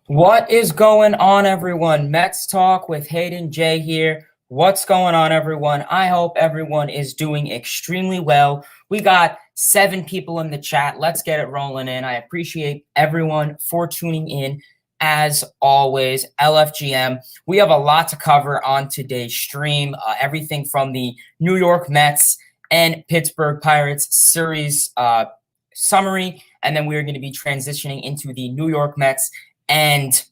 What is going on, everyone? Mets Talk with Hayden J here. What's going on, everyone? I hope everyone is doing extremely well. We got 7 people in the chat. Let's get it rolling in. I appreciate everyone for tuning in. As always, LFGM. We have a lot to cover on today's stream. Everything from the New York Mets and Pittsburgh Pirates series summary. And then we're going to be transitioning into the New York Mets and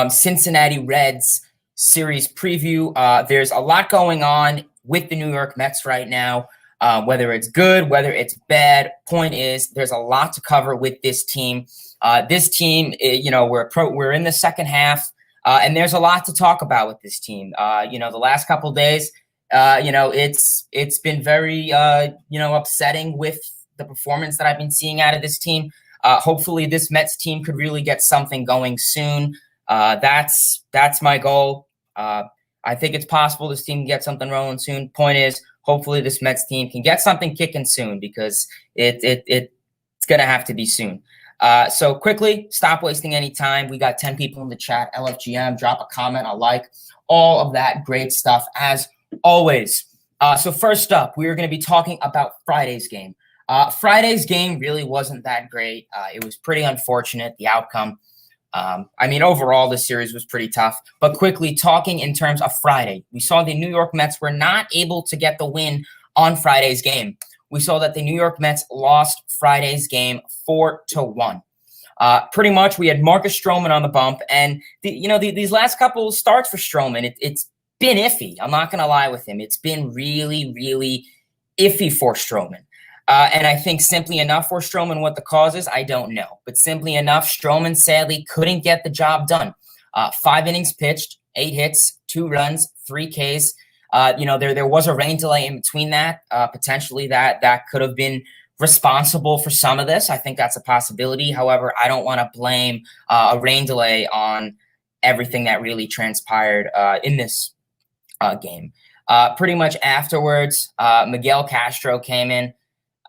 Cincinnati Reds series preview. There's a lot going on with the New York Mets right now, whether it's good, whether it's bad. Point is, there's a lot to cover with this team. We're in the second half, and there's a lot to talk about with this team. The last couple of days, it's been very upsetting with the performance that I've been seeing out of this team. Hopefully this Mets team could really get something going soon. That's my goal. I think it's possible this team can get something rolling soon. Point is, hopefully this Mets team can get something kicking soon because it's going to have to be soon. So quickly, stop wasting any time. We got 10 people in the chat. LFGM, drop a comment, a like, all of that great stuff as always. So first up, we are going to be talking about Friday's game. Friday's game really wasn't that great. It was pretty unfortunate, the outcome. Overall, the series was pretty tough. But quickly, talking in terms of Friday, we saw the New York Mets were not able to get the win on Friday's game. We saw that the New York Mets lost Friday's game 4-1. Pretty much, we had Marcus Stroman on the bump. And, these last couple starts for Stroman, it's been iffy. I'm not going to lie with him. It's been really, really iffy for Stroman. And I think simply enough for Stroman, what the cause is, I don't know. But simply enough, Stroman sadly couldn't get the job done. 5 innings pitched, 8 hits, 2 runs, 3 Ks. There was a rain delay in between that. Potentially that could have been responsible for some of this. I think that's a possibility. However, I don't want to blame a rain delay on everything that really transpired in this game. Pretty much afterwards, Miguel Castro came in.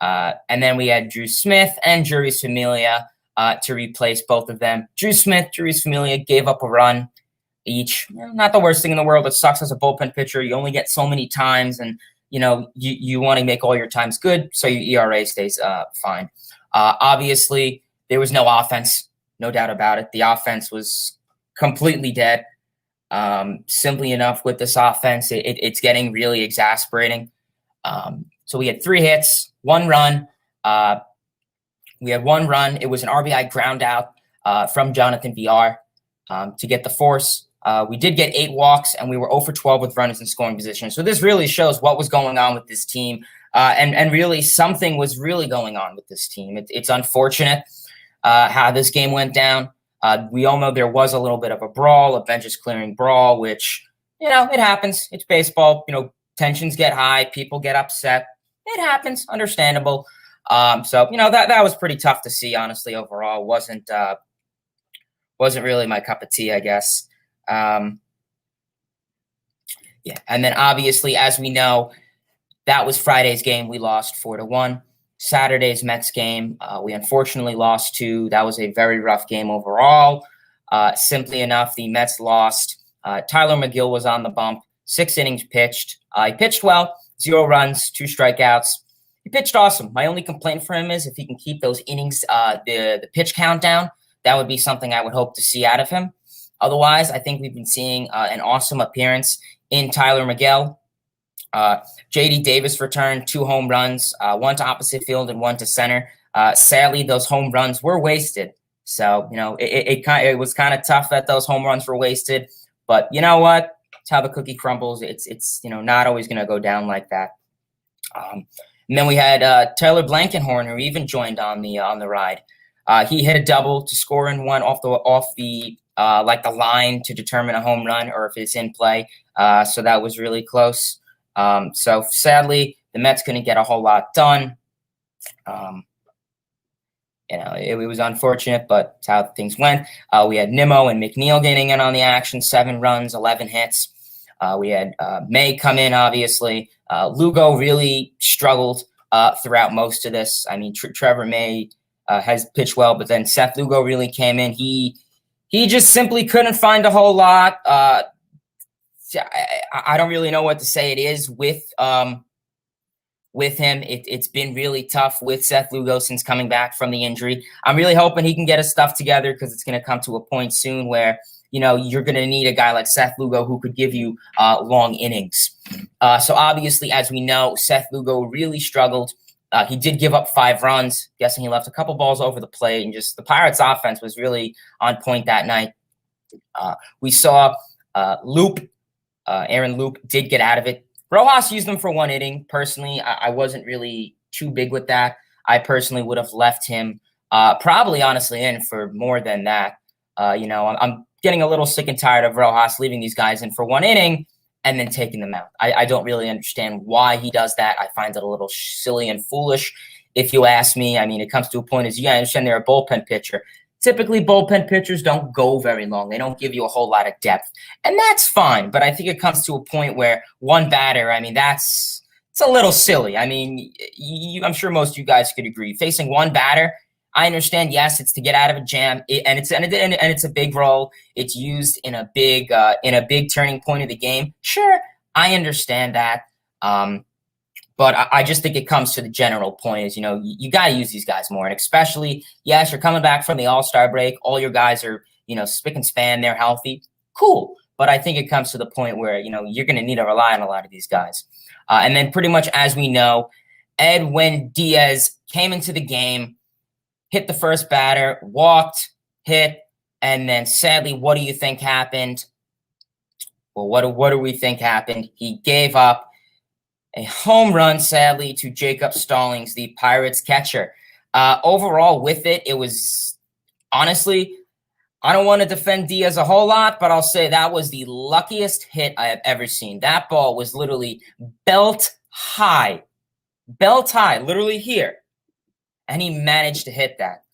And then we had Drew Smith and Jeurys Familia to replace both of them. Drew Smith, Jeurys Familia gave up a run each. Not the worst thing in the world. It sucks as a bullpen pitcher. You only get so many times, and you want to make all your times good, so your ERA stays fine. Obviously, there was no offense, no doubt about it. The offense was completely dead. Simply enough, with this offense, it's getting really exasperating. So we had 3 hits, 1 run. We had 1 run. It was an RBI ground out from Jonathan VR to get the force. We did get 8 walks, and we were 0 for 12 with runners in scoring position. So this really shows what was going on with this team, and really something was really going on with this team. It's unfortunate how this game went down. We all know there was a little bit of a brawl, a benches clearing brawl, which, it happens. It's baseball. Tensions get high. People get upset. It happens, understandable. That was pretty tough to see, honestly. Overall, wasn't really my cup of tea, I guess. And then obviously, as we know, that was Friday's game. We lost 4-1. Saturday's Mets game, we unfortunately lost 2. That was a very rough game overall. Simply enough, the Mets lost. Tyler McGill was on the bump. 6 innings pitched. He pitched well. 0 runs, 2 strikeouts. He pitched awesome. My only complaint for him is if he can keep those innings, the pitch count down, that would be something I would hope to see out of him. Otherwise, I think we've been seeing an awesome appearance in Tyler McGill. J.D. Davis returned 2 home runs, 1 to opposite field and 1 to center. Sadly, those home runs were wasted. So, it was kind of tough that those home runs were wasted. But you know what? It's how the cookie crumbles. It's not always going to go down like that. And then we had Taylor Blankenhorn, who even joined on the ride. He hit a double to score in one off the line to determine a home run or if it's in play. So that was really close. So sadly, the Mets couldn't get a whole lot done. It was unfortunate, but it's how things went. We had Nimmo and McNeil getting in on the action, 7 runs, 11 hits. We had May come in, obviously. Lugo really struggled throughout most of this. I mean, Trevor May has pitched well, but then Seth Lugo really came in. He he just simply couldn't find a whole lot. I don't really know what to say. It is with him. It's been really tough with Seth Lugo since coming back from the injury. I'm really hoping he can get his stuff together, because it's going to come to a point soon where, you know, you're going to need a guy like Seth Lugo who could give you long innings. So obviously, as we know, Seth Lugo really struggled. He did give up 5 runs. Guessing he left a couple balls over the plate, and just the Pirates' offense was really on point that night. We saw Aaron Loup did get out of it. Rojas used them for 1 inning. Personally, I wasn't really too big with that. I personally would have left him probably, honestly, in for more than that. You know, I'm getting a little sick and tired of Rojas leaving these guys in for 1 inning and then taking them out. I don't really understand why he does that. I find it a little silly and foolish, if you ask me. I mean, it comes to a point, as you understand, they're a bullpen pitcher. Typically, bullpen pitchers don't go very long. They don't give you a whole lot of depth, and that's fine. But I think it comes to a point where one batter, I mean, it's a little silly. I mean, I'm sure most of you guys could agree. Facing one batter, I understand. Yes, it's to get out of a jam, and it's a big role. It's used in a big turning point of the game. Sure, I understand that. But I just think it comes to the general point is, you know, you got to use these guys more. And especially, yes, you're coming back from the All-Star break. All your guys are, you know, spick and span. They're healthy. Cool. But I think it comes to the point where, you know, you're going to need to rely on a lot of these guys. And then pretty much as we know, Edwin Diaz came into the game, hit the first batter, walked, hit, and then sadly, what do you think happened? Well, what do we think happened? He gave up a home run, sadly, to Jacob Stallings, the Pirates catcher. Overall, with it, it was honestly, I don't want to defend Diaz a whole lot, but I'll say that was the luckiest hit I have ever seen. That ball was literally belt high, literally here, and he managed to hit that.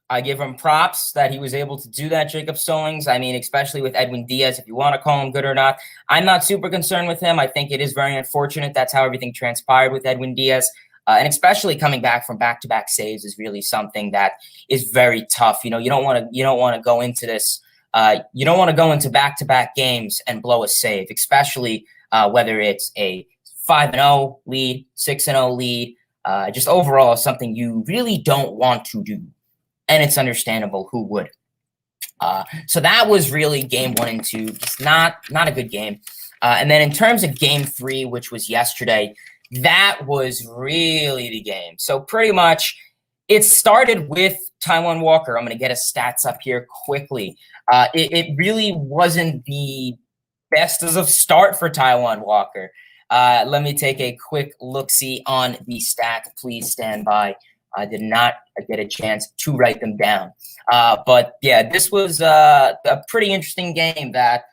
I give him props that he was able to do that, Jacob Stallings. I mean, especially with Edwin Diaz, if you want to call him good or not. I'm not super concerned with him. I think it is very unfortunate. That's how everything transpired with Edwin Diaz. And especially coming back from back-to-back saves is really something that is very tough. You know, you don't want to go into this. You don't want to go into back-to-back games and blow a save, especially whether it's a 5-0 lead, 6-0 lead. Just overall, something you really don't want to do. And it's understandable who would. So that was really game 1 and 2. Just not a good game. And then in terms of game 3, which was yesterday, that was really the game. So pretty much it started with Taijuan Walker. I'm going to get his stats up here quickly. It really wasn't the best of start for Taijuan Walker. Let me take a quick look-see on the stats. Please stand by. I did not get a chance to write them down. But, yeah, this was a pretty interesting game that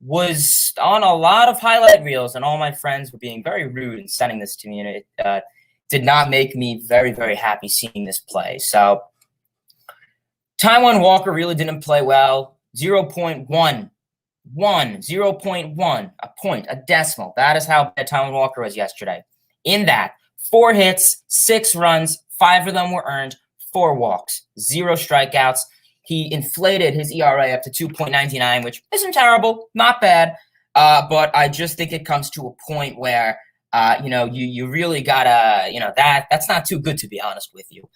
was on a lot of highlight reels, and all my friends were being very rude in sending this to me, and it did not make me very, very happy seeing this play. So Taijuan Walker really didn't play well. 0.1, 0.1, a point, a decimal. That is how bad Taijuan Walker was yesterday. In that, 4 hits, 6 runs, 5 of them were earned, 4 walks, 0 strikeouts. He inflated his ERA up to 2.99, which isn't terrible, not bad. But I just think it comes to a point where, you know, you really gotta, you know, that's not too good, to be honest with you.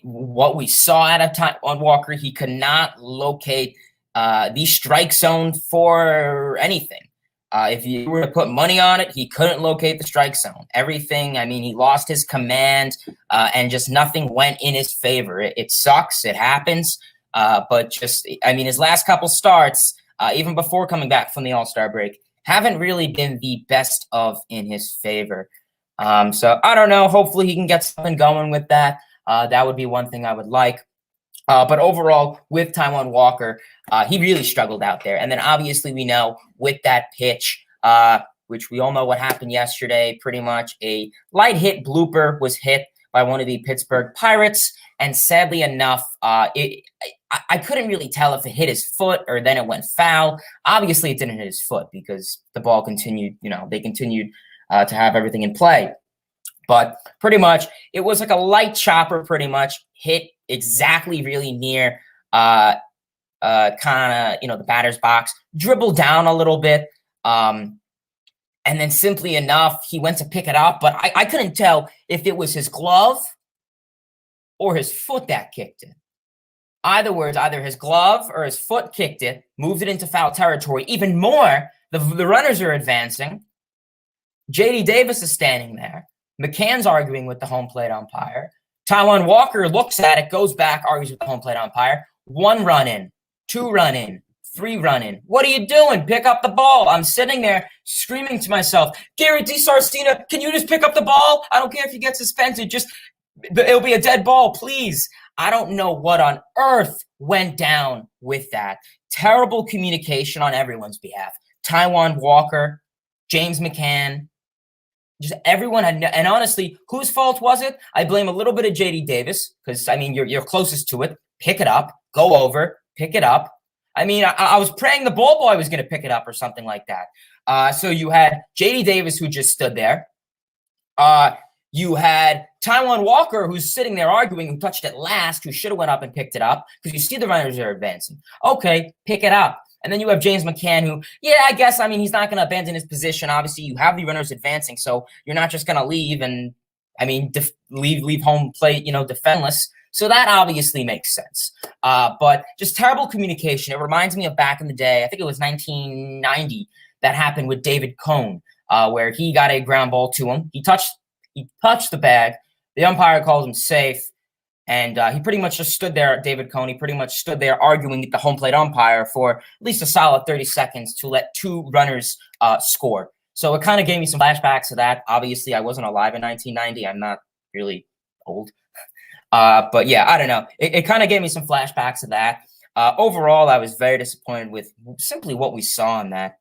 What we saw out of Taijuan Walker, he could not locate the strike zone for anything. If you were to put money on it, he couldn't locate the strike zone. Everything, I mean, he lost his command, and just nothing went in his favor. It sucks. It happens. But just, I mean, his last couple starts, even before coming back from the All-Star break, haven't really been the best of in his favor. So I don't know. Hopefully he can get something going with that. That would be one thing I would like. But overall, with Taijuan Walker, he really struggled out there. And then obviously we know with that pitch, which we all know what happened yesterday, pretty much a light hit blooper was hit by one of the Pittsburgh Pirates. And sadly enough, I couldn't really tell if it hit his foot or then it went foul. Obviously, it didn't hit his foot because the ball continued, you know, they continued to have everything in play. But pretty much, it was like a light chopper, pretty much hit exactly really near kind of, the batter's box, dribbled down a little bit. And then simply enough, he went to pick it up, but I couldn't tell if it was his glove or his foot that kicked it. Either his glove or his foot kicked it, moved it into foul territory. Even more, the runners are advancing. J.D. Davis is standing there. McCann's arguing with the home plate umpire. Taijuan Walker looks at it, goes back, argues with the home plate umpire. 1 run in, 2 run in, 3 run in. What are you doing? Pick up the ball. I'm sitting there screaming to myself, Garrett DiSarcina, can you just pick up the ball? I don't care if you get suspended. It'll be a dead ball, please. I don't know what on earth went down with that. Terrible communication on everyone's behalf. Taijuan Walker, James McCann, just everyone had, and honestly, whose fault was it? I blame a little bit of J.D. Davis because, you're closest to it. Pick it up, go over, pick it up. I was praying the ball boy was going to pick it up or something like that. So you had J.D. Davis who just stood there. You had Taijuan Walker who's sitting there arguing, who touched it last, who should have went up and picked it up because you see the runners are advancing. Okay, pick it up. And then you have James McCann who, I guess, he's not going to abandon his position. Obviously, you have the runners advancing, so you're not just going to leave and, leave home plate, defenseless. So that obviously makes sense. But just terrible communication. It reminds me of back in the day, I think it was 1990, that happened with David Cone, where he got a ground ball to him. He touched the bag. The umpire called him safe. And he pretty much just stood there, David Cone, he pretty much stood there arguing with the home plate umpire for at least a solid 30 seconds to let 2 runners score. So it kind of gave me some flashbacks to that. Obviously, I wasn't alive in 1990. I'm not really old. But yeah, I don't know. It kind of gave me some flashbacks to that. Overall, I was very disappointed with simply what we saw in that.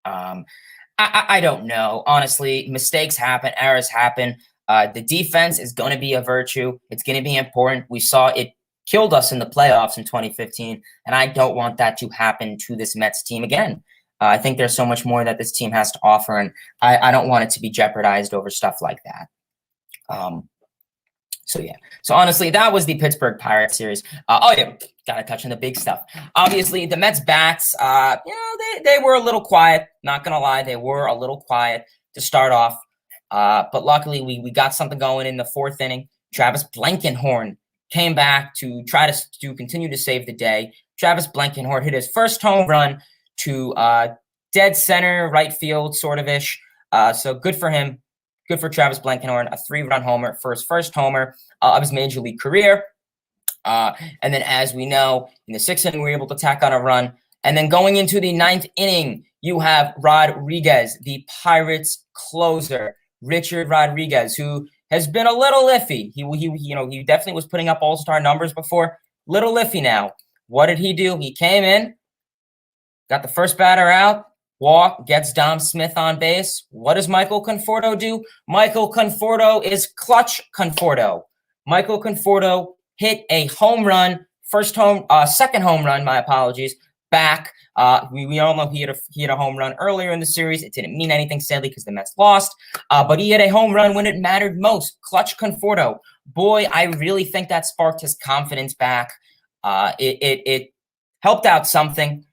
I don't know. Honestly, mistakes happen, errors happen. The defense is going to be a virtue. It's going to be important. We saw it killed us in the playoffs in 2015, and I don't want that to happen to this Mets team again. I think there's so much more that this team has to offer, and I don't want it to be jeopardized over stuff like that. So honestly, that was the Pittsburgh Pirates series. Gotta touch on the big stuff. Obviously, the Mets bats, they were a little quiet. Not gonna lie, they were a little quiet to start off. But luckily, we got something going in the 4th inning. Travis Blankenhorn came back to try to continue to save the day. Travis Blankenhorn hit his first home run to dead center, right field, sort of ish. So good for him. Good for Travis Blankenhorn, a 3-run homer for his first homer of his major league career. And then, as we know, in the 6th inning, we were able to tack on a run. And then going into the 9th inning, you have Rodriguez, the Pirates closer. Richard Rodriguez, who has been a little iffy. He definitely was putting up all-star numbers before. Little iffy now. What did he do? He came in, got the first batter out, walk, gets Dom Smith on base. What does Michael Conforto do? Michael Conforto is clutch Conforto. Michael Conforto hit a home run, second home run, my apologies, back. We all know he had a home run earlier in the series. It didn't mean anything, sadly, because the Mets lost. But he hit a home run when it mattered most. Clutch Conforto. Boy, I really think that sparked his confidence back. It helped out something.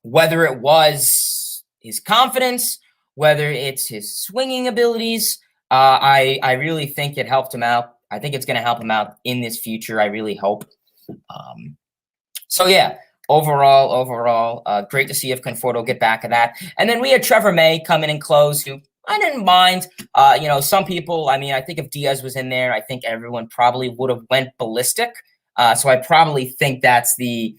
Whether it was his confidence, whether it's his swinging abilities, I really think it helped him out. I think it's going to help him out in this future. I really hope. Overall, great to see if Conforto get back of that. And then we had Trevor May come in and close, who I didn't mind. Some people, I think if Diaz was in there, I think everyone probably would have went ballistic. So I probably think that's the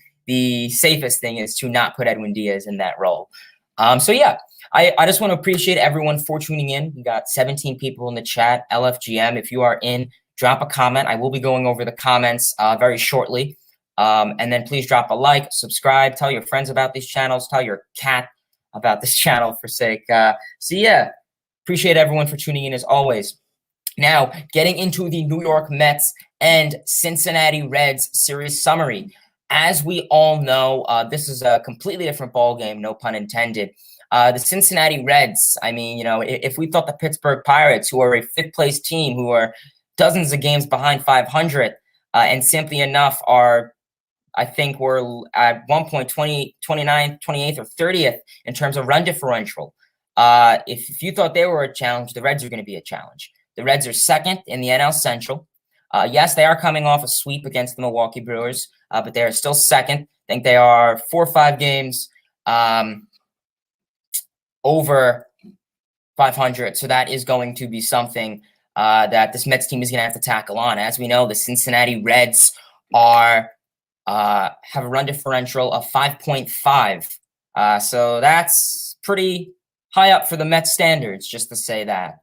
safest thing is to not put Edwin Diaz in that role. I just want to appreciate everyone for tuning in. We got 17 people in the chat. LFGM, if you are in, drop a comment. I will be going over the comments very shortly. And then please drop a like, subscribe, tell your friends about these channels, tell your cat about this channel for sake. Appreciate everyone for tuning in as always. Now, getting into the New York Mets and Cincinnati Reds series summary. As we all know, this is a completely different ball game, no pun intended. The Cincinnati Reds, if we thought the Pittsburgh Pirates, who are a 5th place team, who are dozens of games behind 500, and simply enough I think we're at one point 29th, 28th, or 30th in terms of run differential. If you thought they were a challenge, the Reds are going to be a challenge. The Reds are second in the NL Central. Yes, they are coming off a sweep against the Milwaukee Brewers, but they are still second. I think they are 4 or 5 games over 500. So that is going to be something that this Mets team is going to have to tackle on. As we know, the Cincinnati Reds have a run differential of 5.5. So that's pretty high up for the Mets standards, just to say that.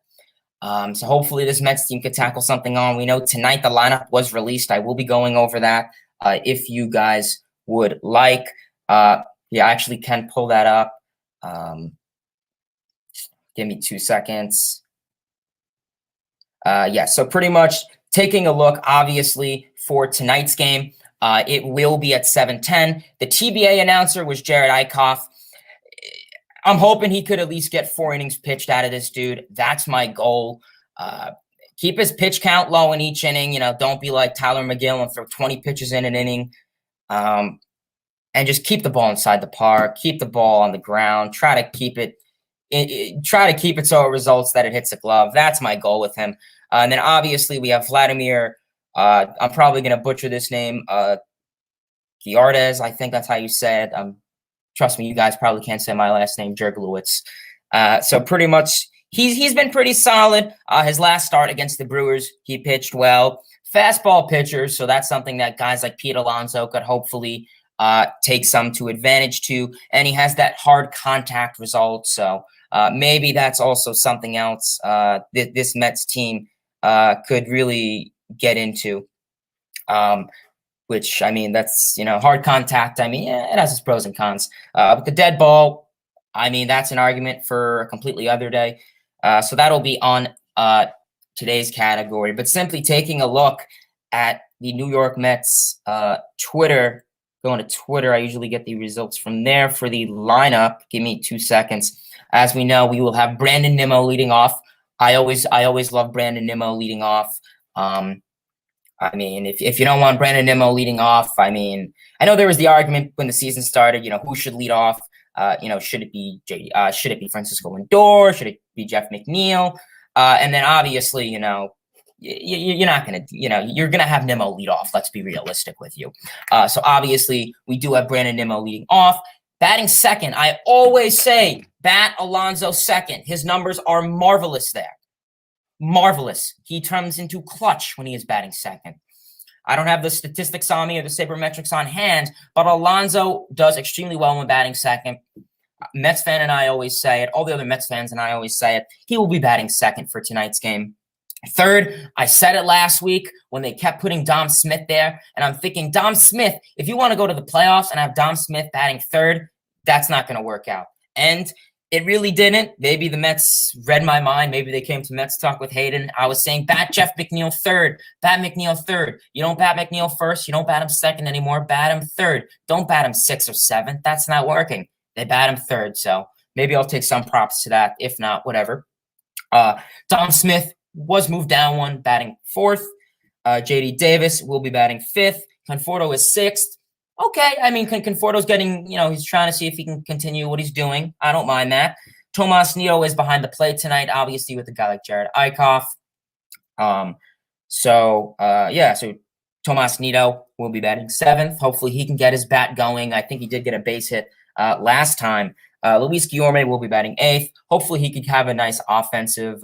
So hopefully this Mets team could tackle something on. We know tonight the lineup was released. I will be going over that if you guys would like. Yeah, I actually can pull that up. Give me 2 seconds. Yeah, so pretty much taking a look, obviously, for tonight's game. It will be at 7:10. The TBA announcer was Jared Eichhoff. I'm hoping he could at least get 4 innings pitched out of this dude. That's my goal. Keep his pitch count low in each inning. Don't be like Tyler McGill and throw 20 pitches in an inning. And just keep the ball inside the park. Keep the ball on the ground. Try to keep it so it results that it hits a glove. That's my goal with him. And then obviously we have Vladimir. I'm probably going to butcher this name. Giardes, I think that's how you say it. Trust me, you guys probably can't say my last name, Jerglowitz. So pretty much he's been pretty solid. His last start against the Brewers, he pitched well. Fastball pitcher, so that's something that guys like Pete Alonso could hopefully take some to advantage to. And he has that hard contact result, so maybe that's also something else this Mets team could really get into. Which, I mean, that's, hard contact. I mean, yeah, it has its pros and cons. But the dead ball, I mean, that's an argument for a completely other day. So that'll be on today's category. But simply taking a look at the New York Mets Twitter, going to Twitter, I usually get the results from there for the lineup. Give me 2 seconds. As we know, we will have Brandon Nimmo leading off. I always love Brandon Nimmo leading off. I mean, if you don't want Brandon Nimmo leading off, I mean, I know there was the argument when the season started, who should lead off? Should it be should it be Francisco Lindor? Should it be Jeff McNeil? And then obviously, you're not going to, you're going to have Nimmo lead off. Let's be realistic with you. So obviously we do have Brandon Nimmo leading off. Batting second, I always say bat Alonso second. His numbers are marvelous there. Marvelous. He turns into clutch when he is batting second. I don't have the statistics on me or the sabermetrics on hand, but Alonso does extremely well when batting second. Mets fan and I always say it. All the other Mets fans and I always say it. He will be batting second for tonight's game. Third, I said it last week when they kept putting Dom Smith there, and I'm thinking, Dom Smith, if you want to go to the playoffs and have Dom Smith batting third, that's not going to work out. And it really didn't. Maybe the Mets read my mind. Maybe they came to Mets Talk with Hayden. I was saying, bat Jeff McNeil third. Bat McNeil third. You don't bat McNeil first. You don't bat him second anymore. Bat him third. Don't bat him 6th or 7th. That's not working. They bat him third. So maybe I'll take some props to that. If not, whatever. Dom Smith was moved down one, batting 4th. J.D. Davis will be batting 5th. Conforto is 6th. Okay, I mean, Conforto's getting, he's trying to see if he can continue what he's doing. I don't mind that. Tomas Nido is behind the plate tonight, obviously, with a guy like Jared Eichhoff. So Tomas Nido will be batting 7th. Hopefully he can get his bat going. I think he did get a base hit last time. Luis Guillorme will be batting 8th. Hopefully he could have a nice offensive,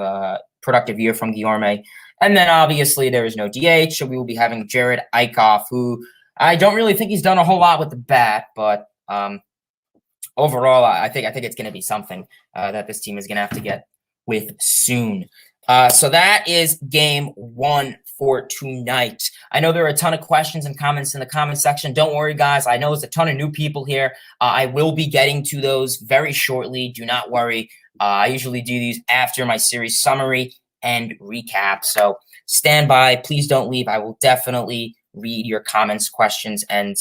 productive year from Guillorme. And then obviously there is no DH, so we will be having Jared Eichhoff, who I don't really think he's done a whole lot with the bat, but overall, I think it's going to be something that this team is going to have to get with soon. So that is game 1 for tonight. I know there are a ton of questions and comments in the comment section. Don't worry, guys. I know there's a ton of new people here. I will be getting to those very shortly. Do not worry. I usually do these after my series summary and recap. So stand by. Please don't leave. I will definitely read your comments, questions, and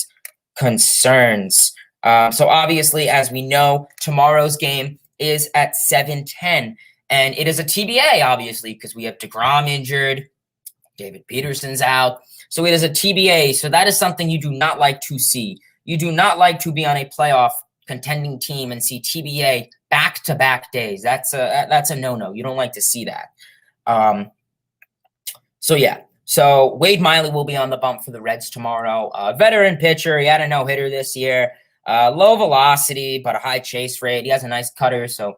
concerns. So obviously, as we know, tomorrow's game is at 7:10, and it is a TBA, obviously, because we have DeGrom injured. David Peterson's out. So it is a TBA. So that is something you do not like to see. You do not like to be on a playoff contending team and see TBA back-to-back days. That's a no-no. You don't like to see that. So yeah. So Wade Miley will be on the bump for the Reds tomorrow. Veteran pitcher. He had a no-hitter this year. Low velocity, but a high chase rate. He has a nice cutter, so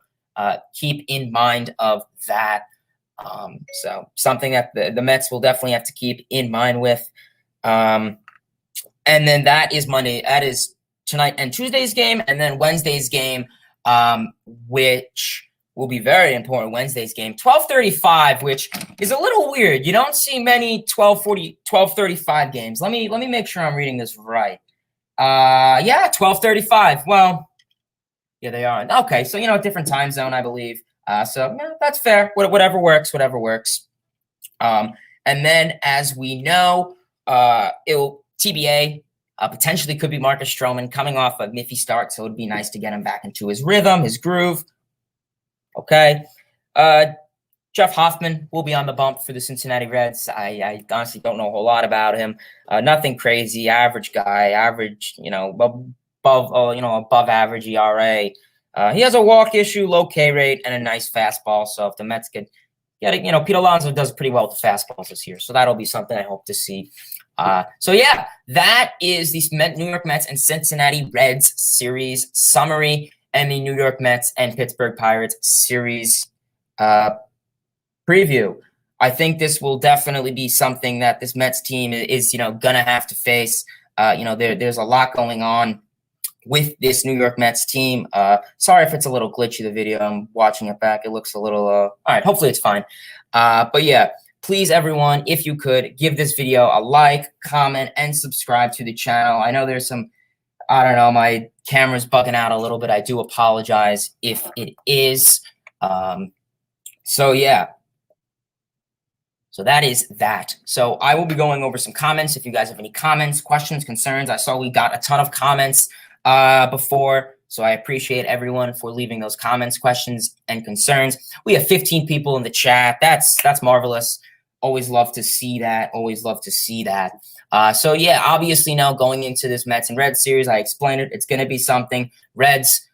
keep in mind of that. So something that the Mets will definitely have to keep in mind with. And then that is Monday. That is tonight and Tuesday's game, and then Wednesday's game, which will be very important. Wednesday's game, 12:35, which is a little weird. You don't see many 12:35 games. Let me make sure I'm reading this right. Yeah, 12:35. Well, yeah, they are. Okay, so different time zone, I believe. So yeah, that's fair. Whatever works. And then, as we know, TBA potentially could be Marcus Stroman coming off a miffy start, so it'd be nice to get him back into his rhythm, his groove. Okay. Jeff Hoffman will be on the bump for the Cincinnati Reds. I honestly don't know a whole lot about him. Nothing crazy, average guy, average, above average ERA. He has a walk issue, low K rate, and a nice fastball. So if the Mets could get it, Pete Alonso does pretty well with the fastballs this year. So that'll be something I hope to see. So yeah, that is the New York Mets and Cincinnati Reds series summary and the New York Mets and Pittsburgh Pirates series preview. I think this will definitely be something that this Mets team is gonna have to face. There's a lot going on with this New York Mets team. Sorry if it's a little glitchy, the video. I'm watching it back. It looks a little all right, hopefully it's fine. But yeah, please everyone, if you could give this video a like, comment, and subscribe to the channel. I know there's some, I don't know, my camera's bugging out a little bit. I do apologize if it is. So yeah. So that is that. So I will be going over some comments. If you guys have any comments, questions, concerns, I saw we got a ton of comments before. So I appreciate everyone for leaving those comments, questions, and concerns. We have 15 people in the chat. That's marvelous. Always love to see that. So yeah, obviously now going into this Mets and Reds series, I explained it. It's going to be something. Reds,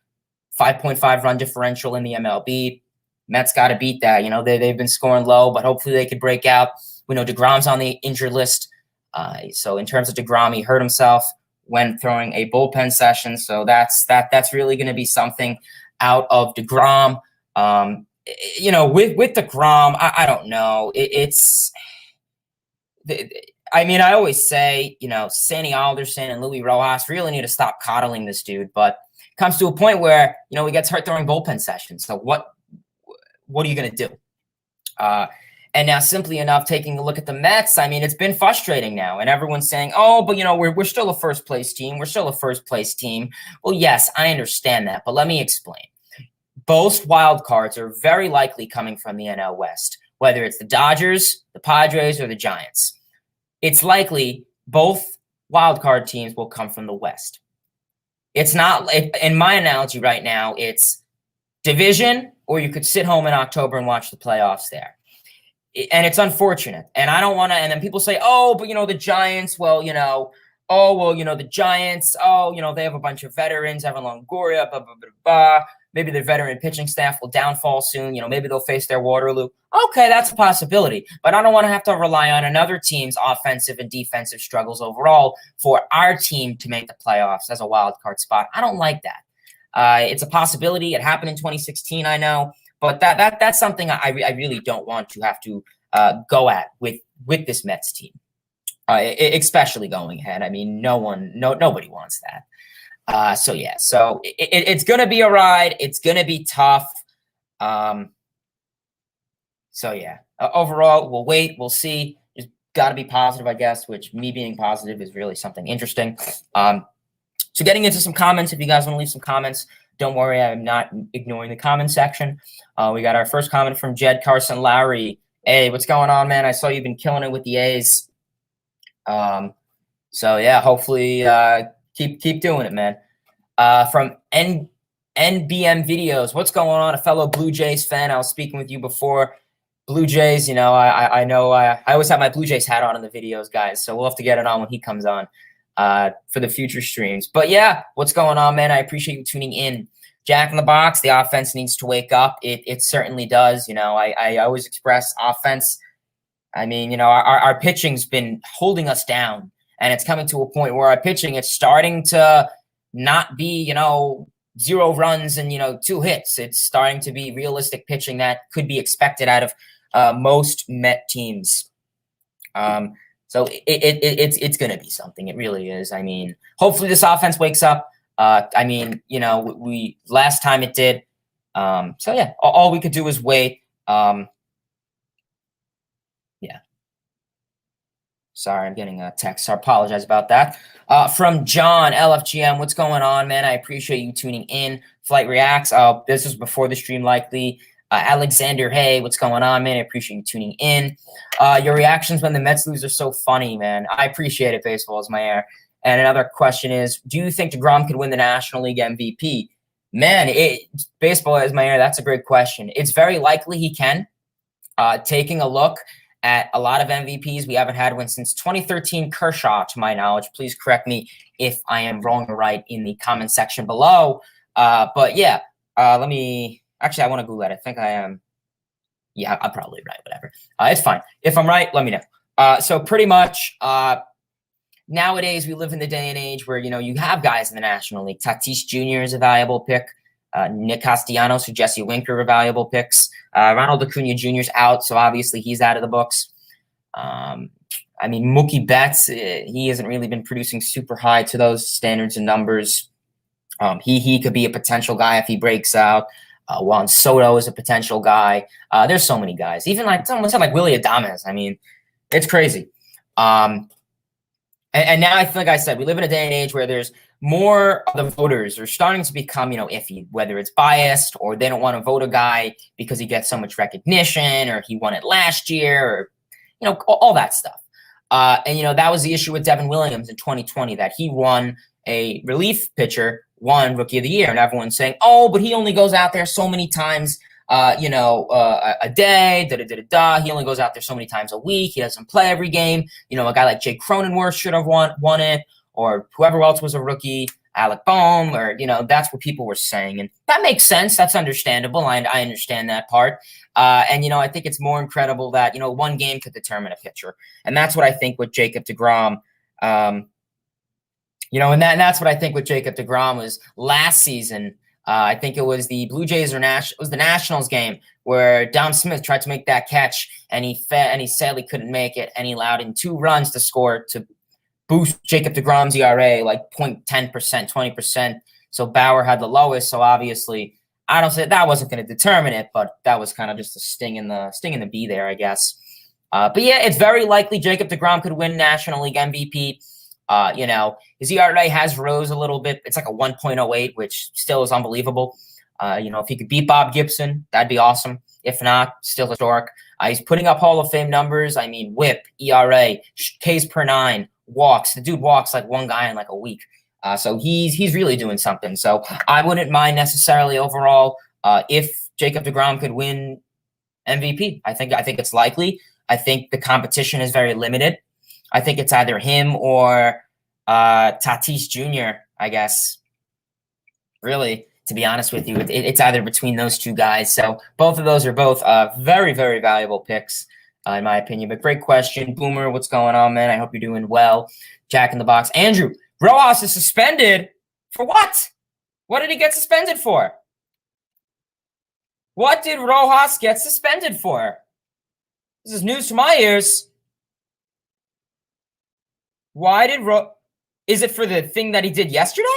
5.5 run differential in the MLB. Mets got to beat that. They've been scoring low, but hopefully they could break out. We know DeGrom's on the injured list. So in terms of DeGrom, he hurt himself when throwing a bullpen session. So that's really going to be something out of DeGrom. With DeGrom, I don't know. I always say, Sandy Alderson and Louis Rojas really need to stop coddling this dude. But it comes to a point where, he gets hurt throwing bullpen sessions. So what are you going to do? And now, simply enough, taking a look at the Mets, it's been frustrating now. And everyone's saying, oh, but, we're still a first-place team. Well, yes, I understand that. But let me explain. Both wild cards are very likely coming from the NL West, whether it's the Dodgers, the Padres, or the Giants. It's likely both wild card teams will come from the West. It's not, in my analogy right now, it's division, or you could sit home in October and watch the playoffs there. And it's unfortunate. And I don't want to, and then people say, oh, but the Giants, the Giants, they have a bunch of veterans, Evan Longoria, blah, blah, blah, blah. Maybe their veteran pitching staff will downfall soon. Maybe they'll face their Waterloo. Okay, that's a possibility. But I don't want to have to rely on another team's offensive and defensive struggles overall for our team to make the playoffs as a wild card spot. I don't like that. It's a possibility. It happened in 2016, I know. But that's something I really don't want to have to go at with this Mets team, especially going ahead. Nobody wants that. So yeah, so it's going to be a ride. It's going to be tough. So yeah, overall, we'll wait. We'll see. Just got to be positive, I guess, which me being positive is really something interesting. So getting into some comments, if you guys want to leave some comments, don't worry, I'm not ignoring the comment section. We got our first comment from Jed Carson Lowry. Hey, what's going on, man? I saw you've been killing it with the A's. So yeah, hopefully keep doing it, man. From NBM Videos, what's going on? A fellow Blue Jays fan. I was speaking with you before. Blue Jays, I know I always have my Blue Jays hat on in the videos, guys. So we'll have to get it on when he comes on for the future streams. But yeah, what's going on, man? I appreciate you tuning in. Jack in the Box, the offense needs to wake up. It certainly does. I always express offense. I mean, our pitching's been holding us down, and it's coming to a point where our pitching is starting to not be, 0 runs and 2 hits. It's starting to be realistic pitching that could be expected out of most Met teams. So it's going to be something. It really is. I mean, hopefully this offense wakes up. We last time it did. So yeah, all we could do is wait. Yeah. Sorry, I'm getting a text. So I apologize about that. From John, LFGM, what's going on, man? I appreciate you tuning in. Flight Reacts. This was before the stream, likely. Alexander, hey, what's going on, man? I appreciate you tuning in. Your reactions when the Mets lose are so funny, man. I appreciate it, Baseball is my air. And another question is, do you think DeGrom could win the National League MVP? Man, Baseball is my air. That's a great question. It's very likely he can. Taking a look at a lot of MVPs, we haven't had one since 2013 Kershaw, to my knowledge. Please correct me if I am wrong or right in the comment section below. But yeah, let me... Actually, I want to Google that. I think I am. Yeah, I'm probably right. Whatever. It's fine. If I'm right, let me know. So pretty much nowadays we live in the day and age where, you have guys in the National League. Tatis Jr. is a valuable pick. Nick Castellanos or Jesse Winker are valuable picks. Ronald Acuna Jr. is out, so obviously he's out of the books. Mookie Betts, he hasn't really been producing super high to those standards and numbers. He could be a potential guy if he breaks out. Juan Soto is a potential guy. There's so many guys. Even like someone said, like Willy Adames. I mean, it's crazy. And now I feel like I said, we live in a day and age where there's more of the voters are starting to become, iffy, whether it's biased or they don't want to vote a guy because he gets so much recognition or he won it last year or, all that stuff. And that was the issue with Devin Williams in 2020, that he won a relief pitcher, won Rookie of the Year, and everyone's saying, oh, but he only goes out there so many times, a day, He only goes out there so many times a week. He doesn't play every game. A guy like Jake Cronenworth should have won it, or whoever else was a rookie, Alec Boehm, or, that's what people were saying. And that makes sense. That's understandable. I understand that part. And I think it's more incredible that, one game could determine a pitcher. And that's what I think with Jacob deGrom. And that's what I think with Jacob deGrom was last season. I think it was the Blue Jays it was the Nationals game where Dom Smith tried to make that catch and he sadly couldn't make it, and he allowed in 2 runs to score to boost Jacob deGrom's ERA like 0.10%, 20%. So Bauer had the lowest. So obviously, I don't say that wasn't going to determine it, but that was kind of just a sting in the bee there, I guess. But yeah, it's very likely Jacob deGrom could win National League MVP. His ERA has rose a little bit. It's like a 1.08, which still is unbelievable. If he could beat Bob Gibson, that'd be awesome. If not, still historic. He's putting up Hall of Fame numbers. I mean, WHIP, ERA, Ks per 9, walks. The dude walks like one guy in like a week. So he's really doing something. So I wouldn't mind necessarily overall if Jacob deGrom could win MVP. I think it's likely. I think the competition is very limited. I think it's either him or Tatis Jr., I guess. Really, to be honest with you, it's either between those two guys. So both of those are both very, very valuable picks, in my opinion. But great question. Boomer, what's going on, man? I hope you're doing well. Jack in the Box. Andrew, Rojas is suspended. For what? What did he get suspended for? What did Rojas get suspended for? This is news to my ears. Why did is it for the thing that he did yesterday?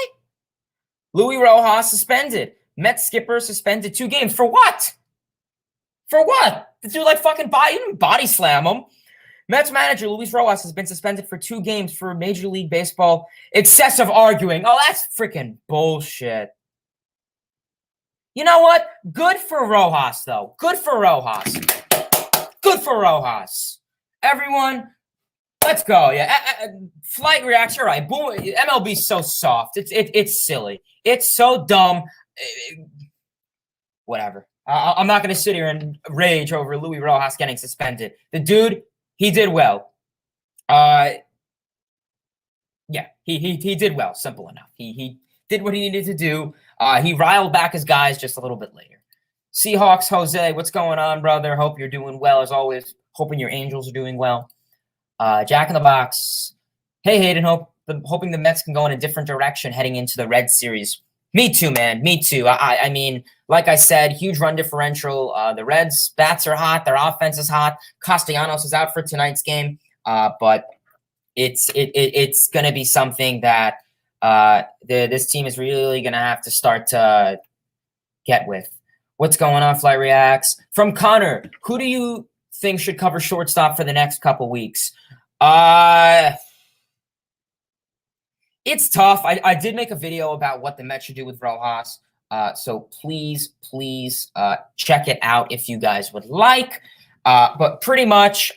Louis Rojas suspended. Mets skipper suspended 2 games. For what? For what? The dude fucking body slam him. Mets manager Luis Rojas has been suspended for 2 games for Major League Baseball excessive arguing. Oh, that's freaking bullshit. You know what? Good for Rojas, though. Good for Rojas. Good for Rojas. Everyone, let's go. Yeah, Flight Reacts. You're right. Boom. MLB's so soft. It's silly. It's so dumb. Whatever. I'm not going to sit here and rage over Luis Rojas getting suspended. The dude, he did well. Yeah, he did well. Simple enough. He did what he needed to do. He riled back his guys just a little bit later. Seahawks, Jose, what's going on, brother? Hope you're doing well as always. Hoping your Angels are doing well. Jack in the Box. Hey, Hayden, hoping the Mets can go in a different direction heading into the Red Series. Me too, man. Me too. I mean, like I said, huge run differential. The Reds' bats are hot. Their offense is hot. Castellanos is out for tonight's game. But it's going to be something that this team is really going to have to start to get with. What's going on, Fly Reacts? From Connor, who do you think should cover shortstop for the next couple weeks? It's tough. I did make a video about what the Mets should do with Rojas. So please check it out if you guys would like. But pretty much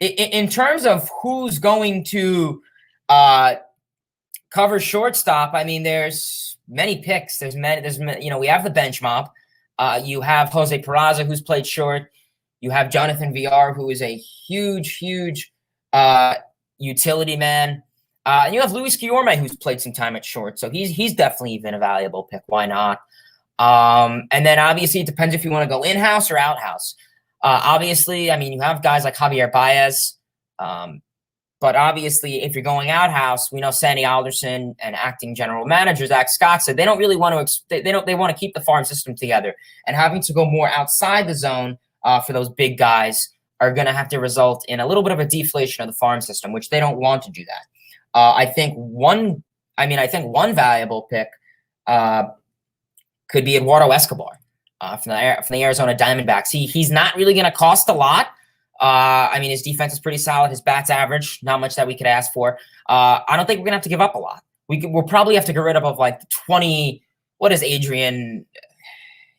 in terms of who's going to cover shortstop, I mean, there's many picks. There's we have the bench mob. You have Jose Peraza, who's played short. You have Jonathan VR, who is a huge utility man. And you have Luis Guillorme, who's played some time at short. So he's definitely been a valuable pick. Why not? And then obviously it depends if you want to go in-house or out-house. Obviously, I mean, you have guys like Javier Baez. But obviously, if you're going out-house, we know Sandy Alderson and acting general manager Zach Scott said they don't really want to. They want to keep the farm system together, and having to go more outside the zone for those big guys are going to have to result in a little bit of a deflation of the farm system, which they don't want to do that. I think one valuable pick could be Eduardo Escobar from the Arizona Diamondbacks. He's not really going to cost a lot. I mean, his defense is pretty solid. His bat's average, not much that we could ask for. I don't think we're gonna have to give up a lot. We'll probably have to get rid of like the 20. What is Adrian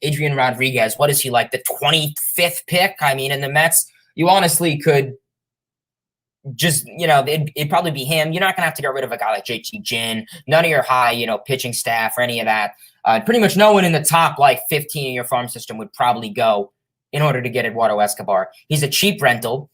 Rodriguez? What is he, like the 25th pick? I mean, in the Mets, you honestly could just, it'd probably be him. You're not gonna have to get rid of a guy like JT Ginn. None of your high, pitching staff or any of that. Pretty much no one in the top like 15 of your farm system would probably go in order to get Eduardo Escobar. He's a cheap rental.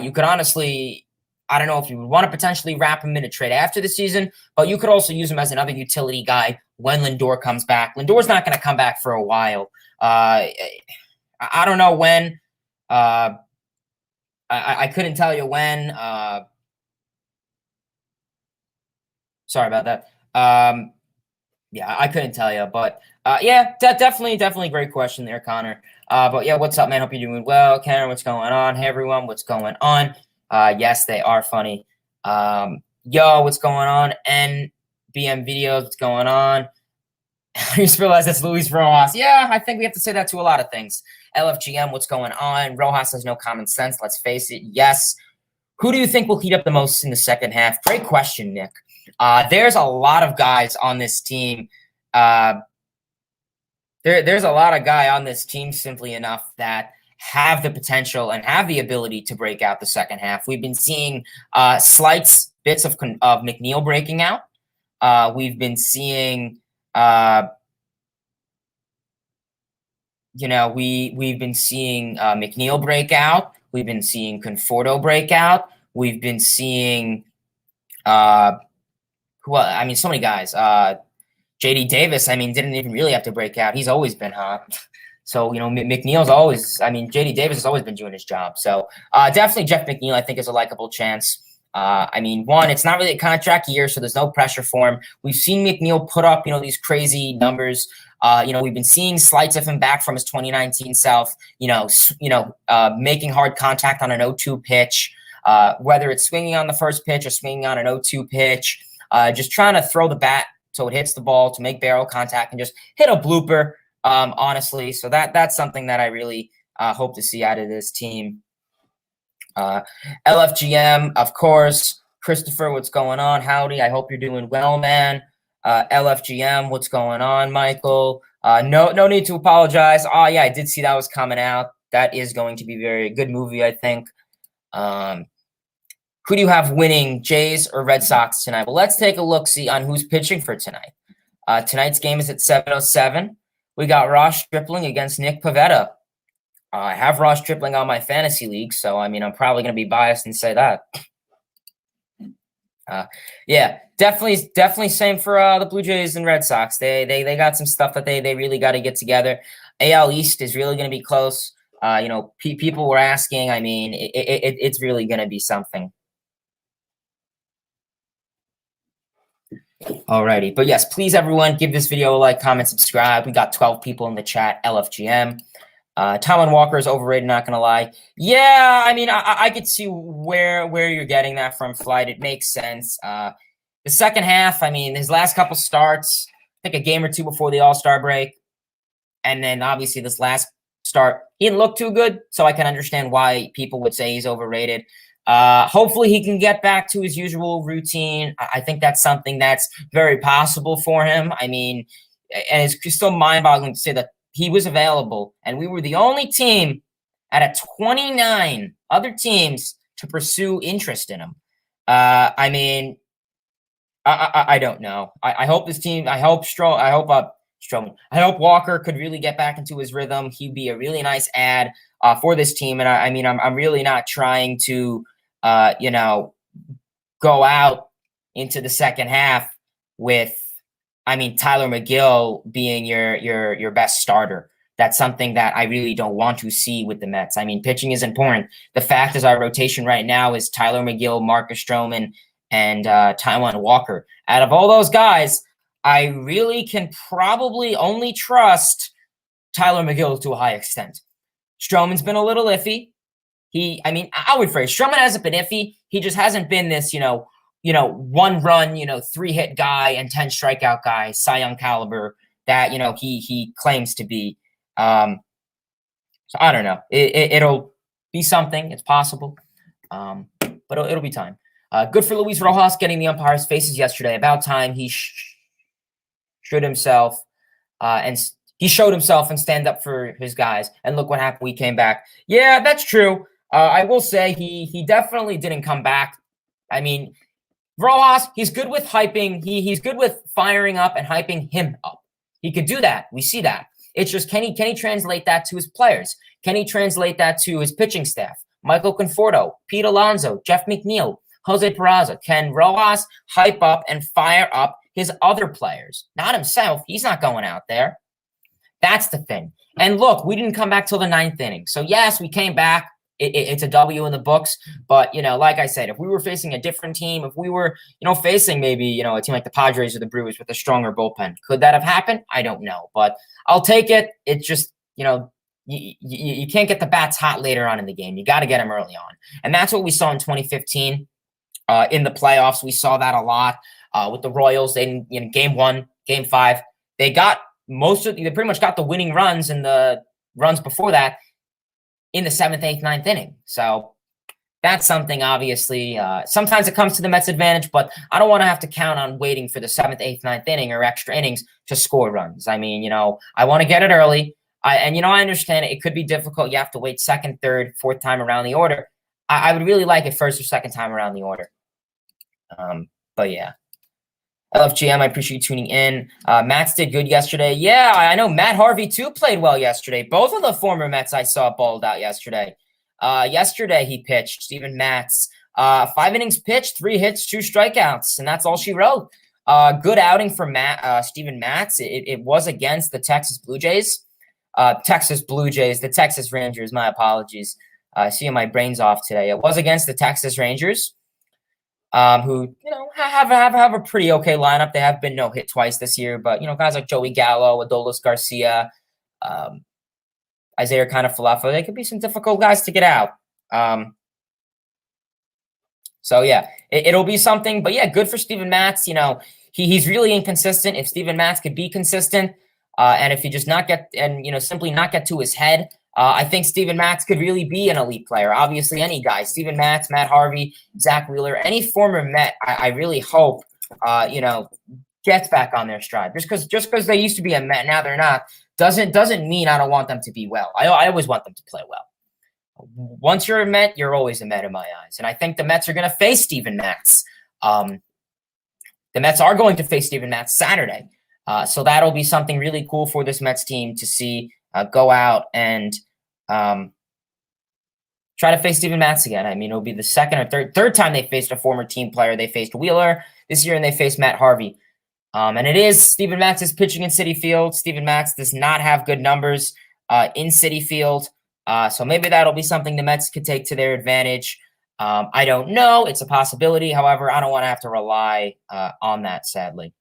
You could honestly, I don't know if you would want to potentially wrap him in a trade after the season, but you could also use him as another utility guy when Lindor comes back. Lindor's not going to come back for a while. I don't know when. I couldn't tell you when. Sorry about that. Yeah, I couldn't tell you, but yeah, definitely great question there, Connor. But yeah, what's up, man? Hope you're doing well. Karen, what's going on? Hey, everyone, what's going on? Yes, they are funny. Yo, what's going on? NBM videos, what's going on? I just realized that's Luis Rojas. Yeah, I think we have to say that to a lot of things. LFGM, what's going on? Rojas has no common sense. Let's face it. Yes. Who do you think will heat up the most in the second half? Great question, Nick. There's a lot of guys on this team. There's a lot of guys on this team, simply enough, that have the potential and have the ability to break out the second half. We've been seeing slight bits of McNeil breaking out. We've been seeing, we've been seeing McNeil break out. We've been seeing Conforto break out. We've been seeing, so many guys. JD Davis, didn't even really have to break out. He's always been hot. So, McNeil's always, JD Davis has always been doing his job. So, definitely Jeff McNeil, I think, is a likable chance. It's not really a contract year, so there's no pressure for him. We've seen McNeil put up, these crazy numbers. We've been seeing slights of him back from his 2019 self, making hard contact on an 0-2 pitch, whether it's swinging on the first pitch or swinging on an 0-2 pitch, just trying to throw the bat so it hits the ball to make barrel contact and just hit a blooper, honestly. So that's something that I really hope to see out of this team. LFGM, of course. Christopher, what's going on? Howdy. I hope you're doing well, man. LFGM, what's going on, Michael? No need to apologize. Oh, yeah, I did see that was coming out. That is going to be a very good movie, I think. Who do you have winning, Jays or Red Sox tonight? Well, let's take a look-see on who's pitching for tonight. Tonight's game is at 7:07. we got Ross Stripling against Nick Pivetta. I have Ross Stripling on my fantasy league, so I mean, I'm probably going to be biased and say that. Yeah, definitely same for the Blue Jays and Red Sox. They got some stuff that they really got to get together. AL East is really going to be close. People were asking. I mean, it's really going to be something. Alrighty, but yes, please everyone give this video a like, comment, subscribe. We got 12 people in the chat. LFGM. Taijuan Walker is overrated, not gonna lie. Yeah, I mean, I could see where you're getting that from, Flight. It makes sense. The second half, I mean, his last couple starts, I think a game or two before the All-Star break, and then obviously this last start, he didn't look too good, so I can understand why people would say he's overrated. Hopefully he can get back to his usual routine. I think that's something that's very possible for him. I mean, and it's still mind-boggling to say that he was available, and we were the only team out of 29 other teams to pursue interest in him. I mean, I don't know. I hope this team. I hope Walker could really get back into his rhythm. He'd be a really nice add for this team. And I mean, I'm really not trying to, go out into the second half with, I mean, Tyler McGill being your best starter. That's something that I really don't want to see with the Mets. I mean, pitching is important. The fact is our rotation right now is Tyler McGill, Marcus Stroman, and Taijuan Walker. Out of all those guys, I really can probably only trust Tyler McGill to a high extent. Stroman's been a little iffy. I would phrase Stroman hasn't been iffy. He just hasn't been this, one run, 3-hit guy and 10 strikeout guy, Cy Young caliber that, he claims to be. So I don't know. It'll be something. It's possible. But it'll be time. Good for Luis Rojas getting the umpire's faces yesterday. About time he showed himself and stand up for his guys. And look what happened. We came back. Yeah, that's true. I will say he definitely didn't come back. I mean, Rojas, he's good with hyping. He's good with firing up and hyping him up. He could do that. We see that. It's just, can he translate that to his players? Can he translate that to his pitching staff? Michael Conforto, Pete Alonso, Jeff McNeil, Jose Peraza. Can Rojas hype up and fire up his other players? Not himself. He's not going out there. That's the thing. And look, we didn't come back till the 9th inning. So yes, we came back. It's a W in the books. But, like I said, if we were facing a different team, if we were, facing maybe, a team like the Padres or the Brewers with a stronger bullpen, could that have happened? I don't know. But I'll take it. It's just, you can't get the bats hot later on in the game. You got to get them early on. And that's what we saw in 2015 in the playoffs. We saw that a lot with the Royals. They, game 1, game 5, they pretty much got the winning runs and the runs before that in the 7th, 8th, 9th inning. So that's something, obviously. Sometimes it comes to the Mets' advantage, but I don't want to have to count on waiting for the 7th, 8th, 9th inning or extra innings to score runs. I mean, I want to get it early. I understand it could be difficult. You have to wait 2nd, 3rd, 4th time around the order. I would really like it 1st or 2nd time around the order. But yeah. LFGM, I appreciate you tuning in. Mats did good yesterday. Yeah, I know Matt Harvey, too, played well yesterday. Both of the former Mets I saw balled out yesterday. Yesterday he pitched, Steven Matz. 5 innings pitched, 3 hits, 2 strikeouts, and that's all she wrote. Good outing for Steven Matz. It was against the Texas Blue Jays. The Texas Rangers, my apologies. I see my brain's off today. It was against the Texas Rangers. Who have a pretty okay lineup. They have been no hit twice this year, but guys like Joey Gallo, Adolis Garcia, Isaiah Kiner-Falefa, they could be some difficult guys to get out. So yeah, it'll be something. But yeah, good for Steven Matz. He's really inconsistent. If Steven Matz could be consistent, and if he just simply not get to his head. I think Steven Matz could really be an elite player. Obviously, any guy, Steven Matz, Matt Harvey, Zach Wheeler, any former Met, I really hope, gets back on their stride. Just because they used to be a Met, now they're not, doesn't mean I don't want them to be well. I always want them to play well. Once you're a Met, you're always a Met in my eyes. And I think the Mets are going to face Steven Matz. The Mets are going to face Steven Matz Saturday. So that'll be something really cool for this Mets team to see go out and try to face Steven Matz again. I mean, it'll be the second or third time they faced a former team player. They faced Wheeler this year, and they faced Matt Harvey. And it is Steven Matz's pitching in Citi Field. Steven Matz does not have good numbers in Citi Field. So maybe that'll be something the Mets could take to their advantage. I don't know. It's a possibility. However, I don't want to have to rely on that, sadly.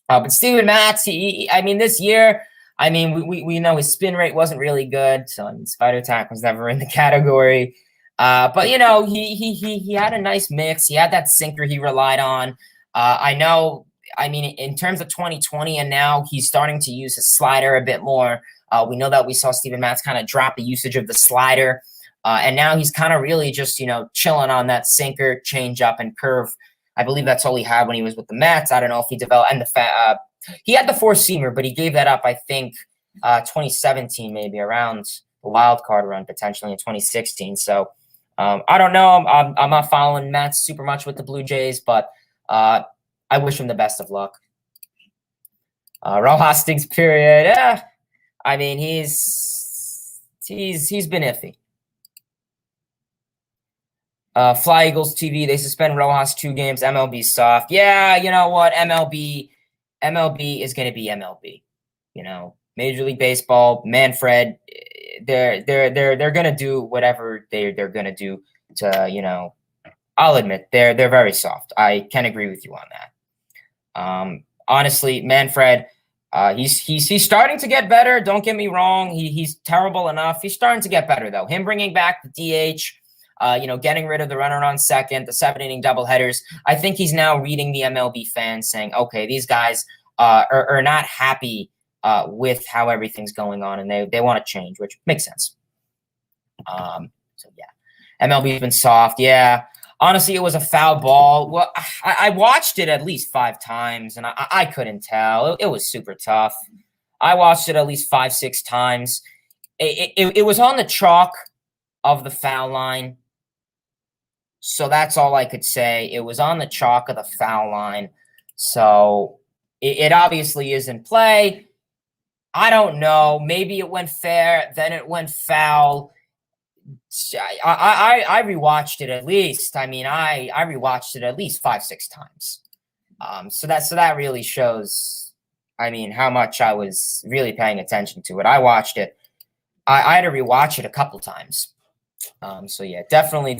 But Steven Matz, I mean, this year, I mean, we know his spin rate wasn't really good. So I mean, Spider Tack was never in the category. But, you know, he had a nice mix. He had that sinker he relied on. I know, I mean, in terms of 2020 and now he's starting to use his slider a bit more. We know that we saw Steven Matz kind of drop the usage of the slider. And now he's kind of really just, you know, chilling on that sinker, change up, and curve. I believe that's all he had when he was with the Mets. I don't know if he developed, and he had the four-seamer, but he gave that up, I think, 2017, maybe around the wild card run, potentially in 2016. So I don't know. I'm not following Mets super much with the Blue Jays, but I wish him the best of luck. Rojas stinks, period. Yeah. I mean, he's been iffy. Fly Eagles TV, they suspend Rojas 2 games. MLB soft. Yeah, you know what? MLB is going to be MLB. You know, Major League Baseball, Manfred, they're going to do whatever they're going to do to, you know, I'll admit they're very soft. I can agree with you on that. Honestly, Manfred, he's starting to get better. Don't get me wrong. He's terrible enough. He's starting to get better though. Him bringing back the DH, you know, getting rid of the runner on second, the 7-inning doubleheaders. I think he's now reading the MLB fans saying, okay, these guys are not happy with how everything's going on, and they want to change, which makes sense. So yeah, MLB's been soft. Yeah. Honestly, it was a foul ball. Well, I watched it at least 5 times, and I couldn't tell. It was super tough. I watched it at least 5, 6 times. It was on the chalk of the foul line. So that's all I could say. It was on the chalk of the foul line. So it obviously is in play. I don't know. Maybe it went fair, then it went foul. I rewatched it at least. I mean, I rewatched it at least 5, 6 times. So that really shows, I mean, how much I was really paying attention to it. I watched it. I had to rewatch it a couple times. So yeah, definitely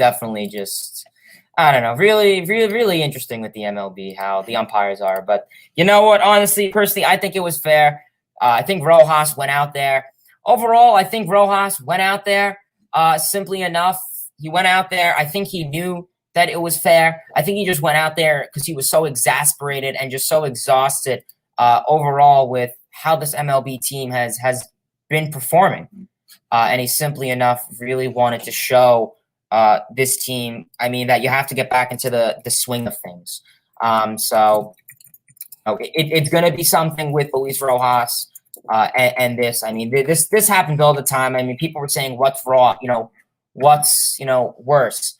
just, I don't know, really interesting with the MLB, how the umpires are. But you know what? Honestly, personally, I think it was fair. I think Rojas went out there. Overall, I think Rojas went out there simply enough. He went out there. I think he knew that it was fair. I think he just went out there because he was so exasperated and just so exhausted overall with how this MLB team has been performing. And he simply enough really wanted to show this team, I mean, that you have to get back into the swing of things. So okay, it's going to be something with Luis Rojas and this. I mean, this happens all the time. I mean, people were saying what's wrong, you know, what's, you know, worse.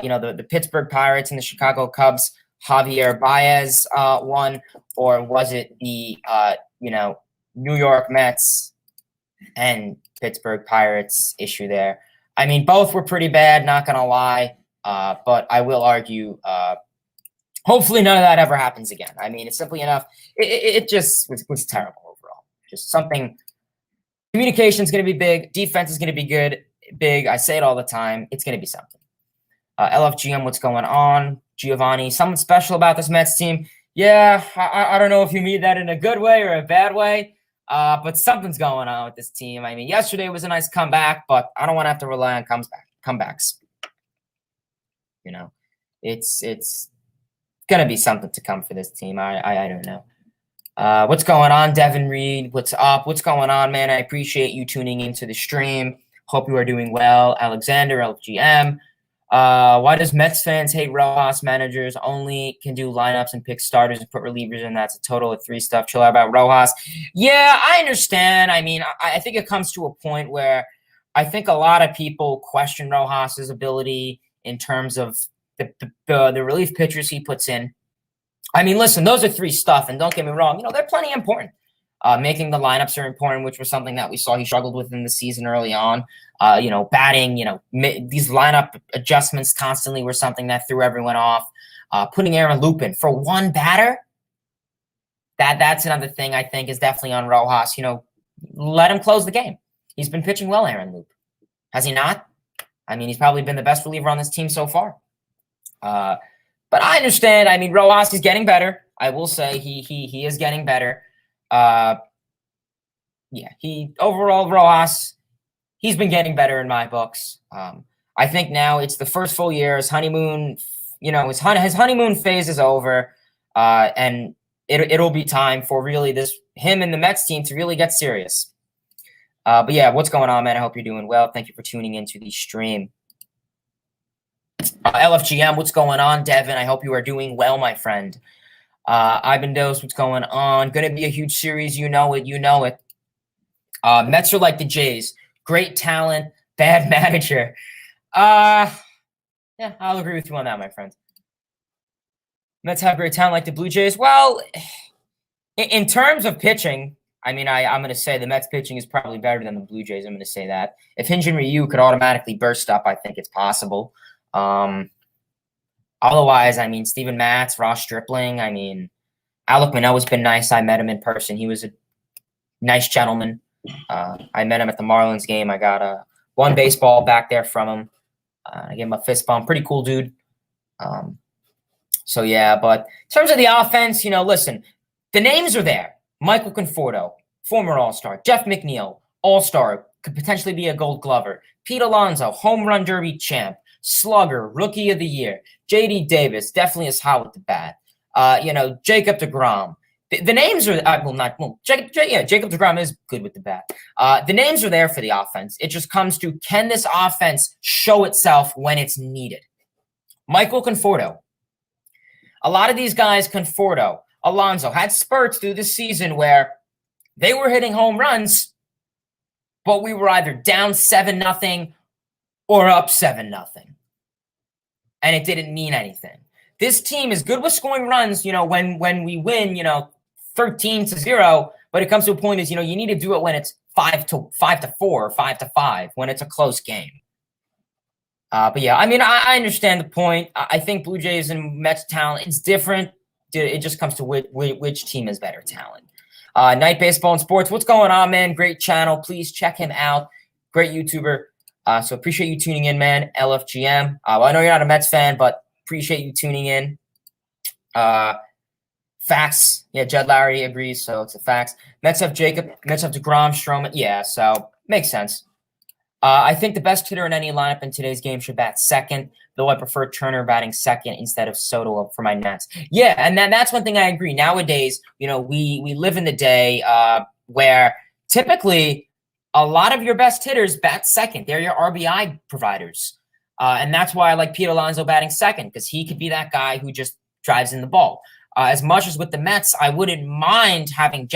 You know, the Pittsburgh Pirates and the Chicago Cubs, Javier Baez won, or was it the, you know, New York Mets and Pittsburgh Pirates issue there? I mean, both were pretty bad, not going to lie. But I will argue, hopefully none of that ever happens again. I mean, it's simply enough. It just was terrible overall. Just something. Communication is going to be big. Defense is going to be big. I say it all the time. It's going to be something. LFGM, what's going on? Giovanni, something special about this Mets team? Yeah, I don't know if you mean that in a good way or a bad way. But something's going on with this team. I mean, yesterday was a nice comeback, but I don't want to have to rely on comebacks. You know, it's going to be something to come for this team. I don't know. What's going on, Devin Reed? What's up? What's going on, man? I appreciate you tuning into the stream. Hope you are doing well. Alexander, LFGM. Why does Mets fans hate Rojas? Managers only can do lineups and pick starters and put relievers in. That's a total of 3 stuff. Chill out about Rojas. Yeah, I understand. I mean, I think it comes to a point where I think a lot of people question Rojas's ability in terms of the relief pitchers he puts in. I mean, listen, those are 3 stuff, and don't get me wrong, you know, they're plenty important. Making the lineups are important, which was something that we saw he struggled with in the season early on. Batting, these lineup adjustments constantly were something that threw everyone off. Putting Aaron Loup in for one batter, that's another thing I think is definitely on Rojas. Let him close the game. He's been pitching well, Aaron Loup. Has he not? I mean, he's probably been the best reliever on this team so far. But I understand. I mean, Rojas is getting better. I will say he is getting better. Overall Rojas, he's been getting better in my books. I think now it's the first full year. His honeymoon, his honeymoon phase is over, and it'll be time for really him and the Mets team to really get serious. But yeah, what's going on, man? I hope you're doing well. Thank you for tuning into the stream. LFGM, what's going on? Devin, I hope you are doing well, my friend. Ivan Dose, what's going on? Going to be a huge series. You know it. Mets are like the Jays. Great talent, bad manager. Yeah, I'll agree with you on that, my friend. Mets have great talent like the Blue Jays. Well, in terms of pitching, I mean, I'm going to say the Mets pitching is probably better than the Blue Jays. I'm going to say that. If Hyun-Jin Ryu could automatically burst up, I think it's possible. Otherwise, I mean, Steven Matz, Ross Stripling, I mean, Alec Manoah's been nice. I met him in person. He was a nice gentleman. I met him at the Marlins game. I got one baseball back there from him. I gave him a fist bump. Pretty cool dude. So, yeah, but in terms of the offense, listen, the names are there. Michael Conforto, former All-Star. Jeff McNeil, All-Star, could potentially be a Gold Glover. Pete Alonso, Home Run Derby champ. Slugger, Rookie of the Year. J.D. Davis, definitely is hot with the bat. Jacob deGrom. The names are Jacob deGrom is good with the bat. The names are there for the offense. It just comes to, can this offense show itself when it's needed? Michael Conforto. A lot of these guys, Conforto, Alonso, had spurts through the season where they were hitting home runs, but we were either down 7-0 or up 7-0. And it didn't mean anything. This team is good with scoring runs, when we win, 13-0, but it comes to a point is, you need to do it when it's 5-4 or 5-5, when it's a close game. But yeah, I mean, I understand the point. I think Blue Jays and Mets talent, it's different. It just comes to which team has better talent. Night Baseball and Sports, what's going on, man? Great channel. Please check him out. Great YouTuber. So appreciate you tuning in, man. LFGM. I know you're not a Mets fan, but appreciate you tuning in. Facts. Yeah, Jed Lowry agrees, so it's a facts. Mets have Jacob. Mets have DeGrom, Stroman. Yeah, so makes sense. I think the best hitter in any lineup in today's game should bat second, though I prefer Turner batting second instead of Soto for my Nets. Yeah, and that's one thing I agree. Nowadays, we live in the day where typically a lot of your best hitters bat second. They're your RBI providers. And that's why I like Pete Alonso batting second, because he could be that guy who just drives in the ball. As much as with the Mets, I wouldn't mind having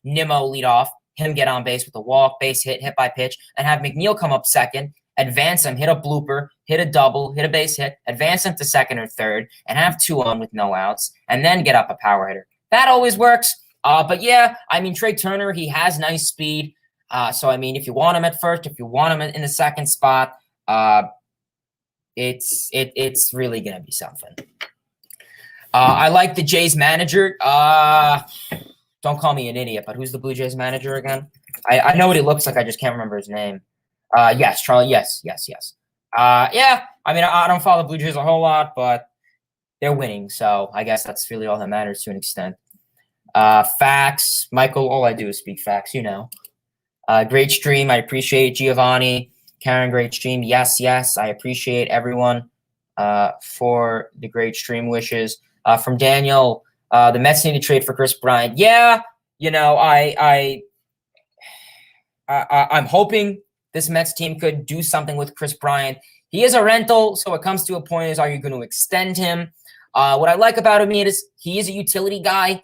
Nimmo lead off, him get on base with a walk, base hit by pitch, and have McNeil come up second, advance him, hit a blooper, hit a double, hit a base hit, advance him to second or third, and have 2 on with no outs, and then get up a power hitter. That always works. But yeah, I mean, Trey Turner, he has nice speed. So, I mean, if you want him at first, if you want him in the second spot, it's really going to be something. I like the Jays manager. Don't call me an idiot, but who's the Blue Jays manager again? I know what he looks like. I just can't remember his name. Yes, Charlie. Yes. Yeah, I mean, I don't follow the Blue Jays a whole lot, but they're winning. So I guess that's really all that matters to an extent. Facts. Michael, all I do is speak facts, Great stream. I appreciate Giovanni. Karen, great stream. Yes. I appreciate everyone for the great stream wishes. From Daniel, the Mets need to trade for Chris Bryant. Yeah, I'm hoping this Mets team could do something with Chris Bryant. He is a rental, so it comes to a point is, are you going to extend him? What I like about him is he is a utility guy.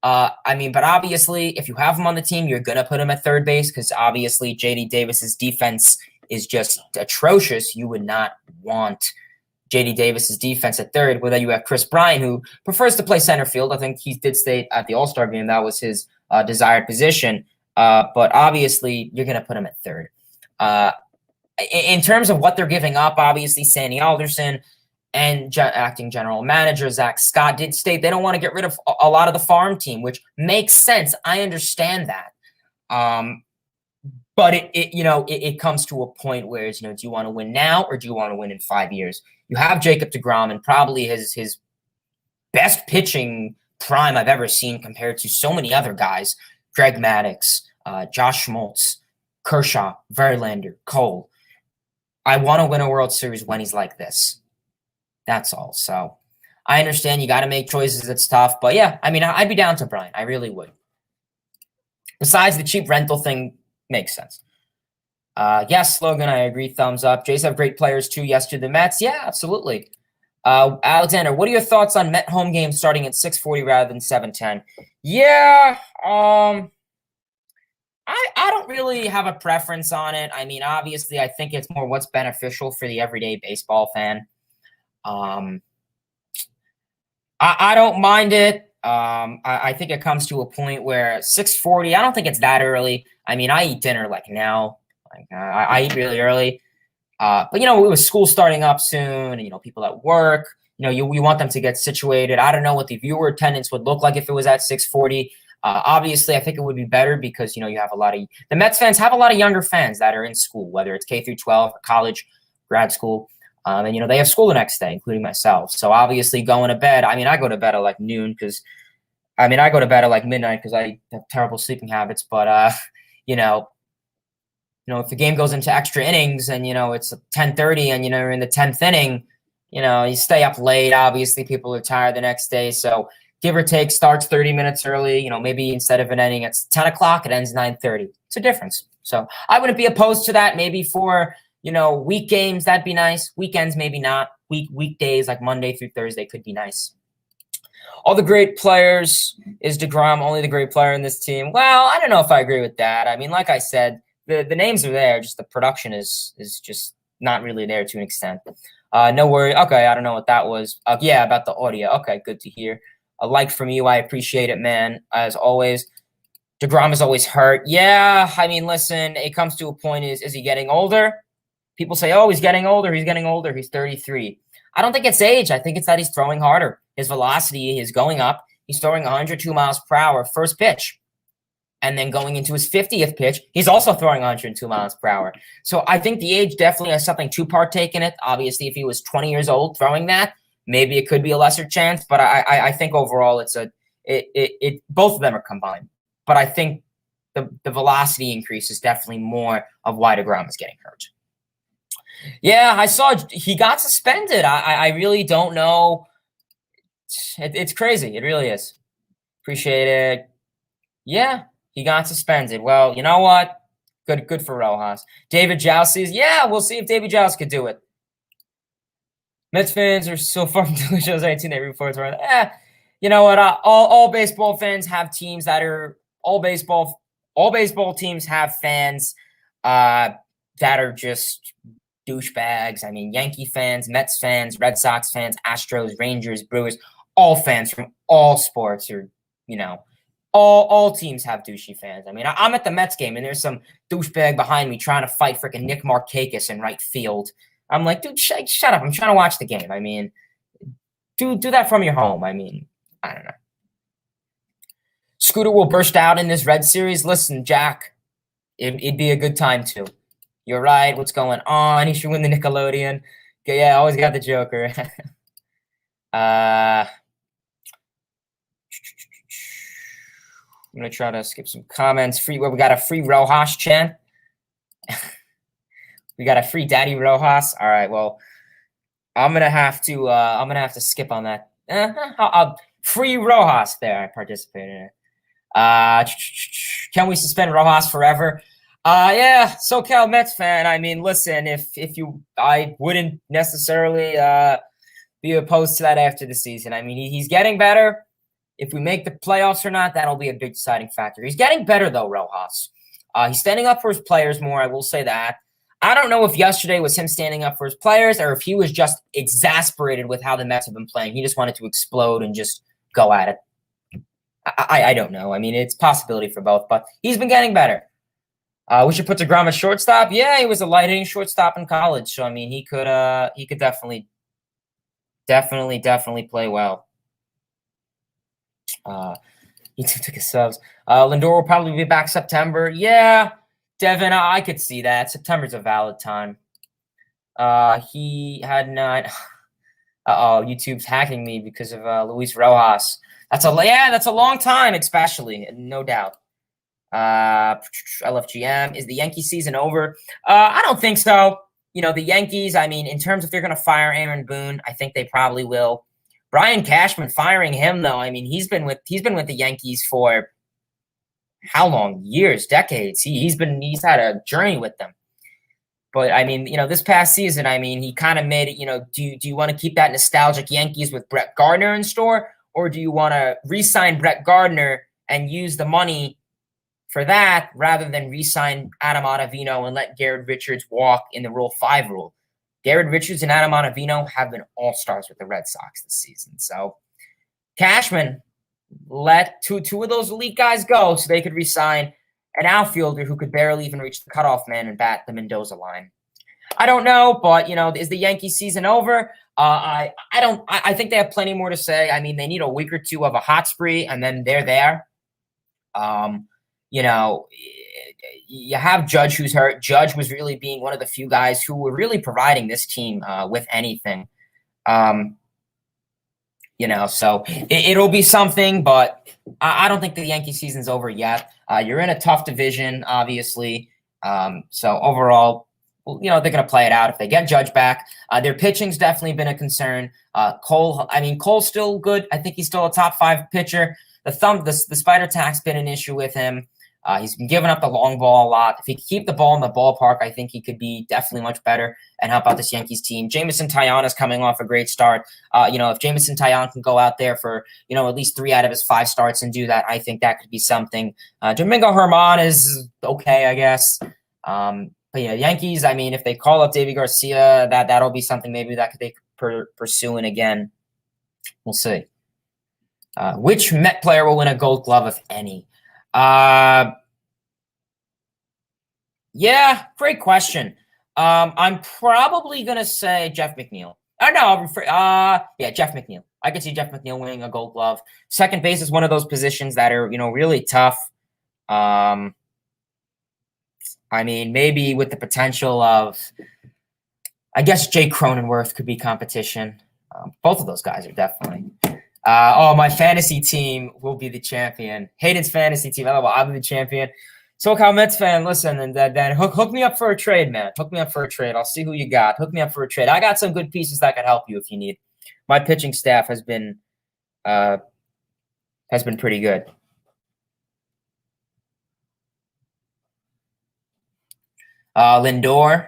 But obviously, if you have him on the team, you're going to put him at third base because obviously J.D. Davis's defense is just atrocious. You would not want J.D. Davis's defense at third, whether you have Chris Bryant, who prefers to play center field. I think he did state at the All-Star game that was his desired position. But obviously, you're going to put him at third. In terms of what they're giving up, obviously, Sandy Alderson and acting general manager Zach Scott did state they don't want to get rid of a lot of the farm team, which makes sense. I understand that. But it comes to a point where do you want to win now or do you want to win in 5 years? You have Jacob deGrom and probably his best pitching prime I've ever seen compared to so many other guys: Greg Maddux, Josh Schmaltz, Kershaw, Verlander, Cole. I want to win a World Series when he's like this. That's all. So I understand you got to make choices. It's tough. But yeah, I mean, I'd be down to Brian. I really would. Besides, the cheap rental thing makes sense. Yes, Logan, I agree. Thumbs up. Jays have great players too. Yes to the Mets. Yeah, absolutely. Alexander, what are your thoughts on Met home games starting at 6:40 rather than 7:10? Yeah, I don't really have a preference on it. I mean, obviously, I think it's more what's beneficial for the everyday baseball fan. I don't mind it. I think it comes to a point where 6:40, I don't think it's that early. I mean, I eat dinner like now. I eat really early. But, with school starting up soon and, people at work, we want them to get situated. I don't know what the viewer attendance would look like if it was at 6:40. Obviously, I think it would be better because, you have the Mets fans have a lot of younger fans that are in school, whether it's K through 12, college, grad school. And, they have school the next day, including myself. So obviously going to bed, I mean, I go to bed at like noon I go to bed at like midnight because I have terrible sleeping habits. But, if the game goes into extra innings and, it's 10:30 and, you're in the 10th inning, you stay up late. Obviously, people are tired the next day. So give or take, starts 30 minutes early. Maybe instead of an inning, it's 10 o'clock, it ends 9:30. It's a difference. So I wouldn't be opposed to that. Maybe for week games, that'd be nice. Weekends, maybe not. Weekdays, like Monday through Thursday, could be nice. All the great players, is deGrom only the great player in this team? Well, I don't know if I agree with that. I mean, like I said, the names are there, just the production is just not really there to an extent. No worry. Okay, I don't know what that was. Yeah, about the audio. Okay, good to hear. A like from you, I appreciate it, man. As always. deGrom is always hurt. Yeah, I mean, listen, it comes to a point, is he getting older? People say, oh, he's getting older. He's getting older. He's 33. I don't think it's age. I think it's that he's throwing harder. His velocity is going up. He's throwing 102 miles per hour first pitch. And then going into his 50th pitch, he's also throwing 102 miles per hour. So I think the age definitely has something to partake in it. Obviously, if he was 20 years old throwing that, maybe it could be a lesser chance. But I think overall both of them are combined. But I think the velocity increase is definitely more of why deGrom is getting hurt. Yeah, I saw he got suspended. I really don't know. It's crazy. It really is. Appreciate it. Yeah, he got suspended. Well, you know what? Good for Rojas. David Joust says, yeah, we'll see if David Joust could do it. Mets fans are so far from delicious. 18 they reports around. You know what? All baseball fans have teams that are all baseball teams have fans that are just douchebags. I mean, Yankee fans, Mets fans, Red Sox fans, Astros, Rangers, Brewers, all fans from all sports are, all teams have douchey fans. I mean, I'm at the Mets game and there's some douchebag behind me trying to fight freaking Nick Markakis in right field. I'm like, dude, shut up. I'm trying to watch the game. I mean, do that from your home. I mean, I don't know. Scooter will burst out in this Red Series. Listen, Jack, it'd be a good time too. You're right. What's going on? He should win the Nickelodeon. Yeah, always got the Joker. I'm going to try to skip some comments. We got a free Rojas chant. We got a free Daddy Rojas. All right, well, I'm going to have to skip on that. Free Rojas there. I participated in it. Can we suspend Rojas forever? Yeah, SoCal Mets fan. I mean, listen, I wouldn't necessarily be opposed to that after the season. I mean, he's getting better. If we make the playoffs or not, that'll be a big deciding factor. He's getting better, though, Rojas. He's standing up for his players more, I will say that. I don't know if yesterday was him standing up for his players or if he was just exasperated with how the Mets have been playing. He just wanted to explode and just go at it. I don't know. I mean, it's possibility for both, but he's been getting better. We should put DeGrom at shortstop. Yeah, he was a light hitting shortstop in college, so I mean, he could definitely play well. He took his subs. Lindor will probably be back September. Yeah, Devin, I could see that. September's a valid time. He had not. Uh-oh, YouTube's hacking me because of Luis Rojas. That's a long time, especially, no doubt. LFGM, is the Yankee season over? I don't think so. You know, the Yankees, I mean, in terms of they're going to fire Aaron Boone, I think they probably will. Brian Cashman, firing him, though, I mean, he's been with the Yankees for how long? Years, decades. He's had a journey with them. But I mean, you know, this past season, I mean, he kind of made it, you know, do you want to keep that nostalgic Yankees with Brett Gardner in store? Or do you want to re-sign Brett Gardner and use the money for that rather than re-sign Adam Ottavino and let Garrett Richards walk in the Rule 5 rule? Garrett Richards and Adam Ottavino have been all-stars with the Red Sox this season. So Cashman let two of those elite guys go so they could re-sign an outfielder who could barely even reach the cutoff man and bat the Mendoza line. I don't know, but, you know, is the Yankee season over? I think they have plenty more to say. I mean, they need a week or two of a hot spree, and then they're there. You know, you have Judge who's hurt. Judge was really being one of the few guys who were really providing this team with anything. You know, so it'll be something, but I don't think the Yankee season's over yet. You're in a tough division, obviously. So overall, you know, they're going to play it out if they get Judge back. Their pitching's definitely been a concern. Cole's still good. I think he's still a top 5 pitcher. The spider tack's been an issue with him. He's been giving up the long ball a lot. If he could keep the ball in the ballpark, I think he could be definitely much better and help out this Yankees team. Jamison Taillon is coming off a great start. You know, if Jamison Taillon can go out there for, you know, at least 3 out of his 5 starts and do that, I think that could be something. Domingo Germán is okay, I guess. But yeah, Yankees, I mean, if they call up Davy Garcia, that'll be something maybe that they could pursuing again. We'll see. Which Met player will win a Gold Glove, if any? Yeah, great question. I'm probably gonna say Jeff McNeil. Jeff McNeil. I could see Jeff McNeil winning a Gold Glove. Second base is one of those positions that are, you know, really tough. I mean, maybe with the potential of, I guess Jake Cronenworth could be competition. Both of those guys are definitely. My fantasy team will be the champion. Hayden's fantasy team. I'll be the champion. SoCal Mets fan, listen, and then hook me up for a trade, man. Hook me up for a trade. I'll see who you got. Hook me up for a trade. I got some good pieces that could help you if you need. My pitching staff has been pretty good. Lindor,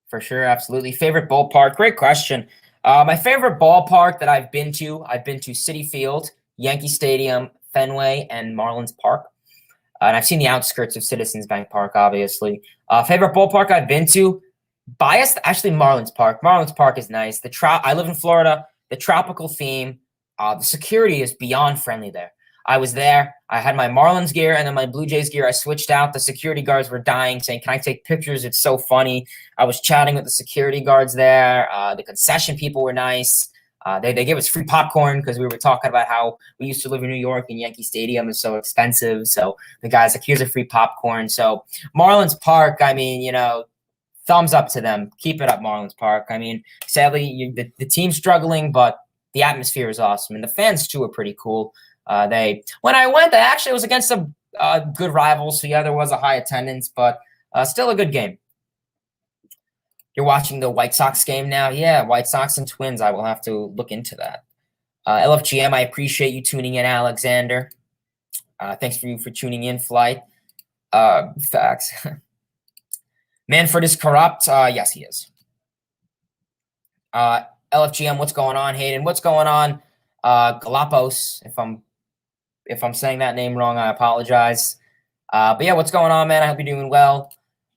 for sure, absolutely. Favorite ballpark? Great question. My favorite ballpark that I've been to Citi Field, Yankee Stadium, Fenway, and Marlins Park. And I've seen the outskirts of Citizens Bank Park, obviously. Favorite ballpark I've been to? Biased, actually, Marlins Park. Marlins Park is nice. I live in Florida. The tropical theme, the security is beyond friendly there. I was there. I had my Marlins gear and then my Blue Jays gear. I switched out. The security guards were dying, saying, "Can I take pictures? It's so funny." I was chatting with the security guards there. The concession people were nice. They gave us free popcorn because we were talking about how we used to live in New York and Yankee Stadium is so expensive. So the guys like, here's a free popcorn. So Marlins Park, I mean, you know, thumbs up to them. Keep it up, Marlins Park. I mean, sadly, the team's struggling, but the atmosphere is awesome. And the fans, too, are pretty cool. When I went, it was against some good rivals. So, yeah, there was a high attendance, but still a good game. You're watching the White Sox game now? Yeah, White Sox and Twins. I will have to look into that. LFGM, I appreciate you tuning in, Alexander. Thanks for tuning in, Flight. Facts. Manfred is corrupt. Yes, he is. LFGM, what's going on? Hayden, what's going on? Galapos, if I'm saying that name wrong, I apologize. But yeah, what's going on, man? I hope you're doing well.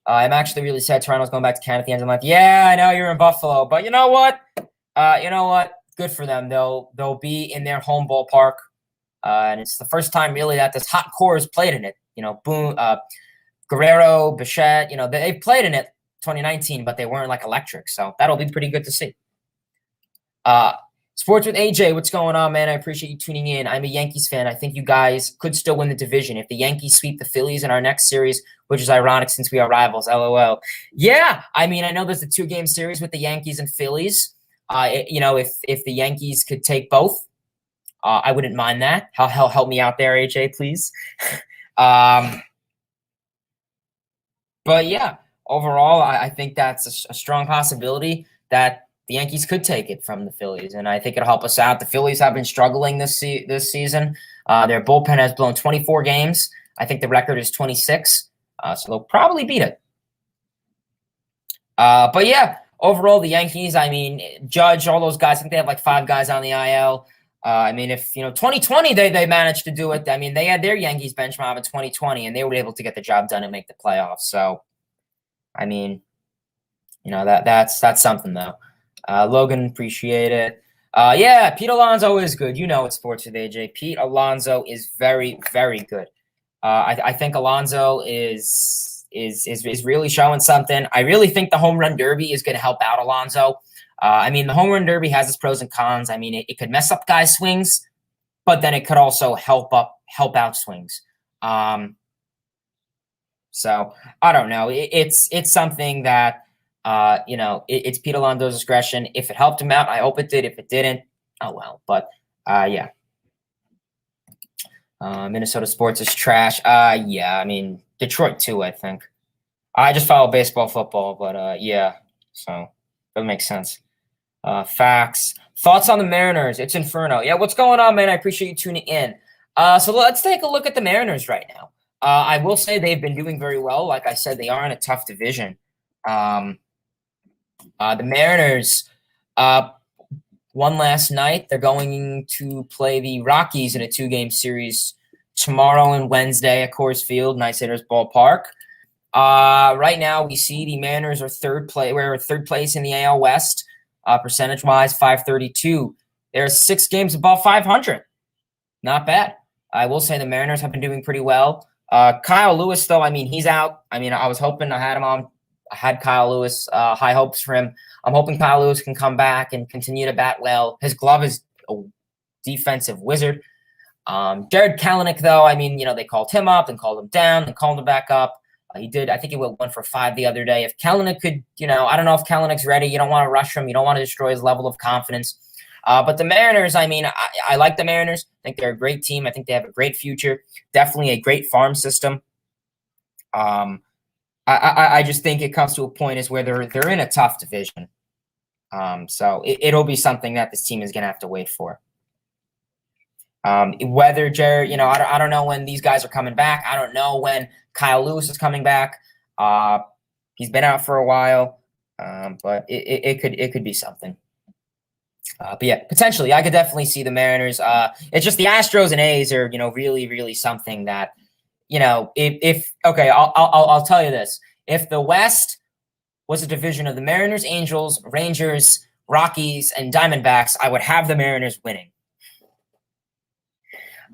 I'm actually really sad Toronto's going back to Canada at the end of the month. Yeah, I know you're in Buffalo, but you know what? Good for them. They'll be in their home ballpark. And it's the first time really that this hot core has played in it. Boone, Guerrero, Bichette, they played in it 2019, but they weren't like electric. So that'll be pretty good to see. Sports with AJ, what's going on, man? I appreciate you tuning in. I'm a Yankees fan. I think you guys could still win the division if the Yankees sweep the Phillies in our next series, which is ironic since we are rivals. LOL. Yeah, I mean, I know there's a 2-game series with the Yankees and Phillies. If the Yankees could take both, I wouldn't mind that. Help me out there, AJ, please. But yeah, overall, I think that's a strong possibility that the Yankees could take it from the Phillies, and I think it'll help us out. The Phillies have been struggling this season. Their bullpen has blown 24 games. I think the record is 26, so they'll probably beat it. But yeah, overall, the Yankees, I mean, Judge, all those guys, I think they have like 5 guys on the IL. I mean, if 2020 they managed to do it, I mean, they had their Yankees bench mob in 2020, and they were able to get the job done and make the playoffs. So, I mean, that's something though. Logan, appreciate it. Yeah, Pete Alonso is good. It's Sports with AJ. Pete Alonso is very, very good. I think Alonso is really showing something. I really think the home run derby is going to help out Alonso. I mean, the home run derby has its pros and cons. I mean, it could mess up guys' swings, but then it could also help out swings. So I don't know. It's something that. It's Pete Alonso's discretion. If it helped him out, I hope it did. If it didn't, oh well. But yeah. Minnesota sports is trash. Yeah, I mean Detroit too, I think. I just follow baseball, football, but yeah. So that makes sense. Facts. Thoughts on the Mariners? It's Inferno. Yeah, what's going on, man? I appreciate you tuning in. So let's take a look at the Mariners right now. I will say they've been doing very well. Like I said, they are in a tough division. The Mariners won last night. They're going to play the Rockies in a 2-game series tomorrow and Wednesday at Coors Field, Nice Hitters Ballpark. Right now, we see the Mariners are third place in the AL West, percentage-wise, .532. They're 6 games above 500. Not bad. I will say the Mariners have been doing pretty well. Kyle Lewis, though, I mean, he's out. I mean, I was hoping I had him on. I had Kyle Lewis, high hopes for him. I'm hoping Kyle Lewis can come back and continue to bat well. His glove is a defensive wizard. Jared Kelenic, though, I mean, they called him up and called him down and called him back up. I think he went 1 for 5 the other day. If Kelenic could, I don't know if Kalenic's ready. You don't want to rush him. You don't want to destroy his level of confidence. But the Mariners, I mean, I like the Mariners. I think they're a great team. I think they have a great future. Definitely a great farm system. I just think it comes to a point is where they're in a tough division. So it'll be something that this team is going to have to wait for. Whether Jared, I don't know when these guys are coming back. I don't know when Kyle Lewis is coming back. He's been out for a while, but it could be something. But yeah, potentially, I could definitely see the Mariners. It's just the Astros and A's are, really, really something that. I'll tell you this. If the West was a division of the Mariners, Angels, Rangers, Rockies, and Diamondbacks, I would have the Mariners winning.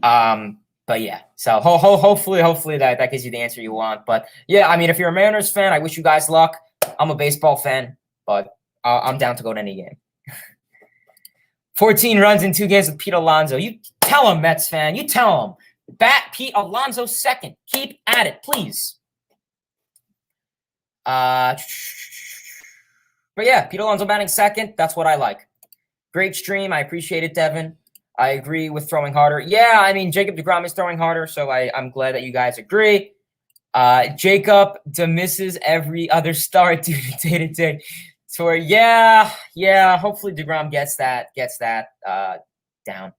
But yeah, so hopefully that gives you the answer you want. But yeah, I mean, if you're a Mariners fan, I wish you guys luck. I'm a baseball fan, but I'm down to go to any game. 14 runs in 2 games with Pete Alonso. You tell him, Mets fan. You tell him. Bat Pete Alonso second. Keep at it, please. But yeah, Pete Alonso batting second. That's what I like. Great stream. I appreciate it, Devin. I agree with throwing harder. Yeah, I mean, Jacob deGrom is throwing harder, so I'm glad that you guys agree. Jacob demisses every other start due to day-to-day tour. Yeah. Hopefully deGrom gets that down.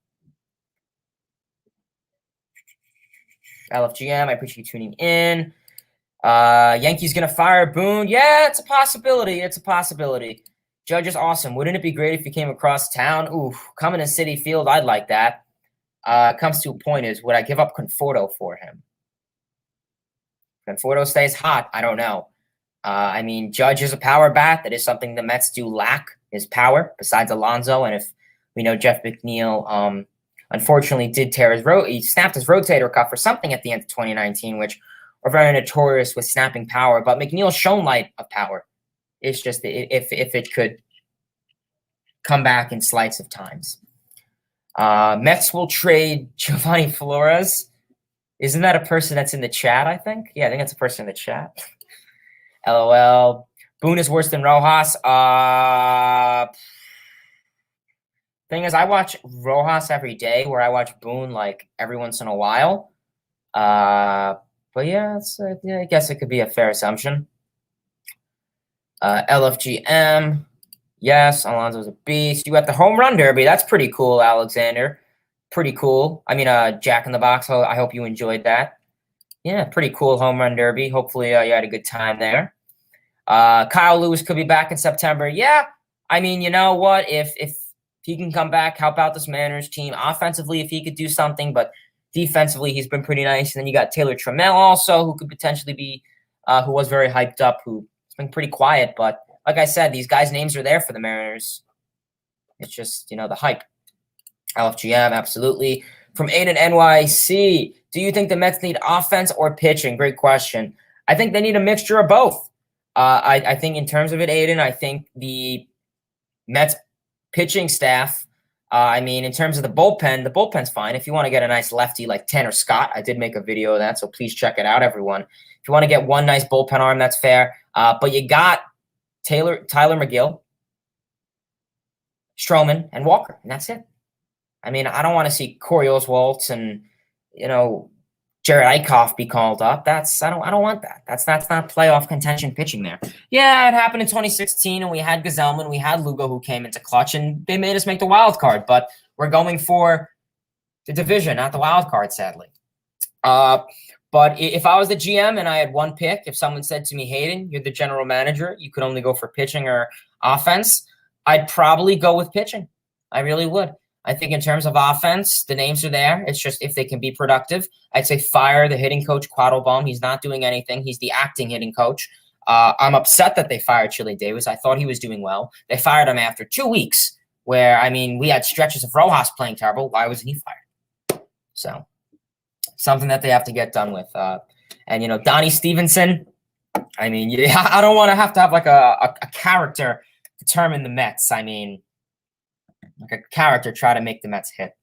LFGM, I appreciate you tuning in. Yankees gonna fire Boone. Yeah, it's a possibility. Judge is awesome. Wouldn't it be great if he came across town? Ooh, coming to City Field, I'd like that. Comes to a point is, would I give up Conforto for him? Conforto stays hot. I don't know. I mean, Judge is a power bat. That is something the Mets do lack, is power, besides Alonso. And if we know Jeff McNeil unfortunately did tear his he snapped his rotator cuff or something at the end of 2019, which are very notorious with snapping power. But McNeil's shown light of power. It's just if it could come back in slights of times. Mets will trade Giovanni Flores. Isn't that a person that's in the chat, I think? Yeah, I think that's a person in the chat. LOL. Boone is worse than Rojas. Thing is, I watch Rojas every day, where I watch Boone like every once in a while. But yeah, I guess it could be a fair assumption. LFGM. Yes, Alonso's a beast. You got the home run derby. That's pretty cool, Alexander. Pretty cool. I mean, Jack in the Box. I hope you enjoyed that. Yeah, pretty cool home run derby. Hopefully, you had a good time there. Kyle Lewis could be back in September. Yeah, I mean, you know what? If he can come back, help out this Mariners team offensively, if he could do something, but defensively, he's been pretty nice. And then you got Taylor Trammell also, who could potentially be, who was very hyped up, who's been pretty quiet, but like I said, these guys' names are there for the Mariners. It's just, the hype. LFGM, absolutely. From Aiden NYC, do you think the Mets need offense or pitching? Great question. I think they need a mixture of both. I think in terms of it, Aiden, I think the Mets pitching staff, in terms of the bullpen's fine. If you want to get a nice lefty like Tanner Scott, I did make a video of that, so please check it out, everyone. If you want to get one nice bullpen arm, that's fair. But you got Tyler McGill, Stroman, and Walker, and that's it. I mean, I don't want to see Corey Oswalt and Jared Eichhoff be called up. I don't want that. That's not playoff contention pitching there. Yeah, it happened in 2016, and we had Gazelman, we had Lugo who came into clutch, and they made us make the wild card. But we're going for the division, not the wild card, sadly. But if I was the GM and I had one pick, if someone said to me, Hayden, you're the general manager, you could only go for pitching or offense, I'd probably go with pitching. I really would. I think in terms of offense, the names are there. It's just if they can be productive, I'd say fire the hitting coach, Quattlebaum. He's not doing anything. He's the acting hitting coach. I'm upset that they fired Chile Davis. I thought he was doing well. They fired him after 2 weeks where, we had stretches of Rojas playing terrible. Why wasn't he fired? So something that they have to get done with. And Donnie Stevenson, I don't want to have like a character determine the Mets. Like a character try to make the Mets hit.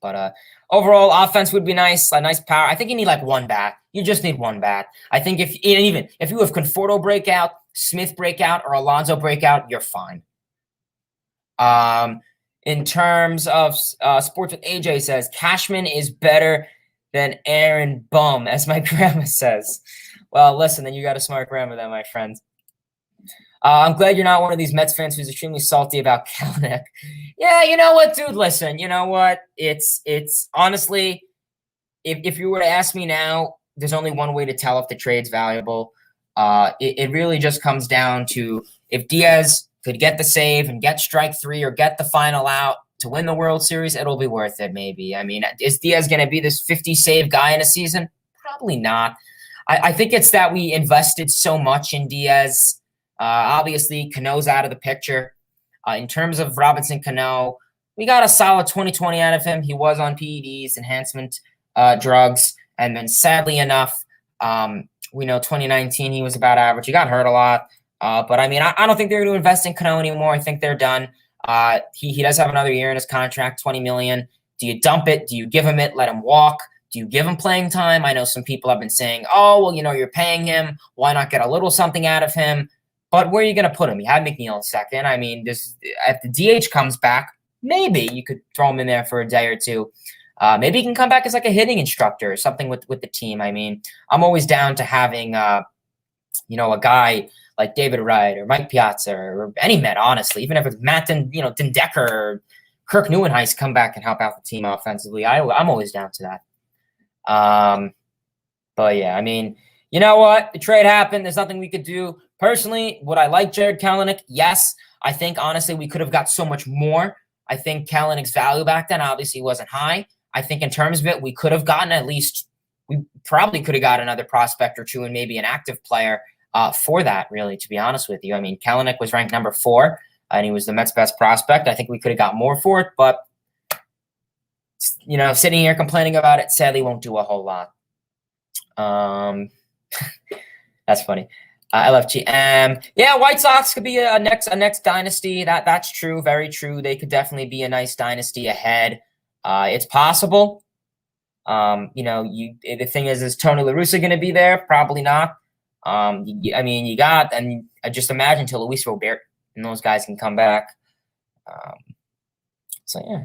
But overall, offense would be nice, a nice power. I think you need like one bat. You just need one bat. I think if you have Conforto breakout, Smith breakout, or Alonso breakout, you're fine. In terms of Sports with AJ says, Cashman is better than Aaron Bum, as my grandma says. Well, listen, then you got a smart grandma then, my friend. I'm glad you're not one of these Mets fans who's extremely salty about Kalanick. Yeah, you know what, dude? Listen, you know what? It's honestly, if you were to ask me now, there's only one way to tell if the trade's valuable. It really just comes down to if Diaz could get the save and get strike three or get the final out to win the World Series, it'll be worth it, maybe. Is Diaz going to be this 50-save guy in a season? Probably not. I think it's that we invested so much in Diaz. Obviously, Cano's out of the picture. In terms of Robinson Cano, we got a solid 2020 out of him. He was on PEDs, enhancement drugs. And then sadly enough, we know 2019 he was about average. He got hurt a lot. But I don't think they're going to invest in Cano anymore. I think they're done. He does have another year in his contract, $20 million. Do you dump it? Do you give him it? Let him walk? Do you give him playing time? I know some people have been saying, oh, well, you're paying him. Why not get a little something out of him? But where are you going to put him? You have McNeil in second. If the DH comes back, maybe you could throw him in there for a day or two. Maybe he can come back as like a hitting instructor or something with the team. I'm always down to having, a guy like David Wright or Mike Piazza or any Met, honestly, even if it's Matt Dendecker or Kirk Neuenhuis come back and help out the team offensively. I'm always down to that. But yeah, you know what? The trade happened. There's nothing we could do. Personally, would I like Jared Kalanick? Yes. I think, honestly, we could have got so much more. I think Kalanick's value back then obviously wasn't high. I think in terms of it, we could have gotten we probably could have got another prospect or two and maybe an active player for that, really, to be honest with you. Kalanick was ranked number 4, and he was the Mets' best prospect. I think we could have got more for it, but sitting here complaining about it sadly won't do a whole lot. That's funny. LFGM. Yeah, White Sox could be a next dynasty. That's true. Very true. They could definitely be a nice dynasty ahead. It's possible. The thing is Tony La Russa going to be there? Probably not. You got, and just imagine till Luis Robert and those guys can come back. So yeah,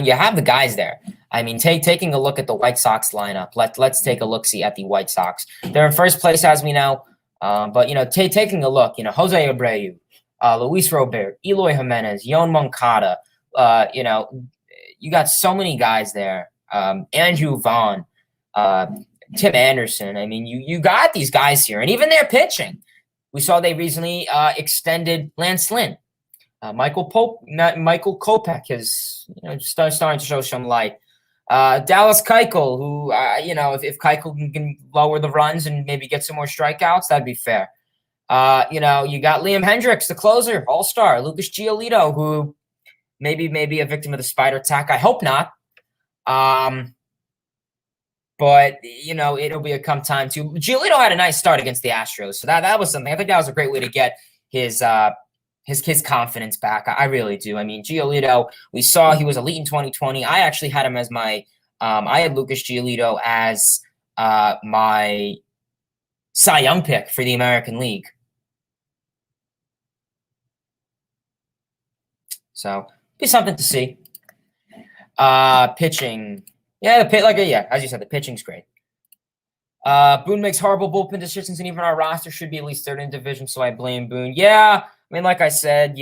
you have the guys there. I mean, taking a look at the White Sox lineup. Let's take a look-see at the White Sox. They're in first place, as we know. But taking a look, Jose Abreu, Luis Robert, Eloy Jimenez, Yon Moncada. You got so many guys there. Andrew Vaughn, Tim Anderson. I mean, you got these guys here, and even their pitching. We saw they recently extended Lance Lynn. Michael Kopech is starting to show some light. Dallas Keuchel, who if Keuchel can lower the runs and maybe get some more strikeouts, that'd be fair. You got Liam Hendricks, the closer, all-star. Lucas Giolito, who maybe a victim of the spider attack. I hope not. But it'll be a come time too. Giolito had a nice start against the Astros, so that was something. I think that was a great way to get his confidence back. I really do. I mean, Giolito, we saw he was elite in 2020. I actually had him as my I had Lucas Giolito as my Cy Young pick for the American League. So be something to see. Pitching. Yeah, as you said, the pitching's great. Boone makes horrible bullpen decisions, and even our roster should be at least third in division, so I blame Boone. Yeah, I mean, like I said,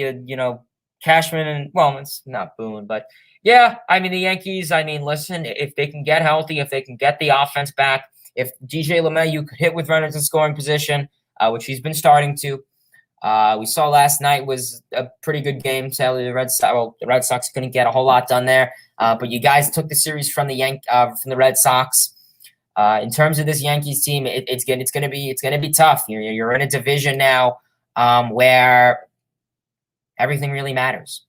Cashman and, well, it's not Boone, but yeah, I mean, the Yankees, listen, if they can get healthy, if they can get the offense back, if DJ LeMahieu could hit with runners in scoring position, which he's been starting to, we saw last night was a pretty good game. Sadly, the Red Sox couldn't get a whole lot done there, but you guys took the series from the Red Sox. In terms of this Yankees team, it's gonna be tough. You're in a division now where everything really matters.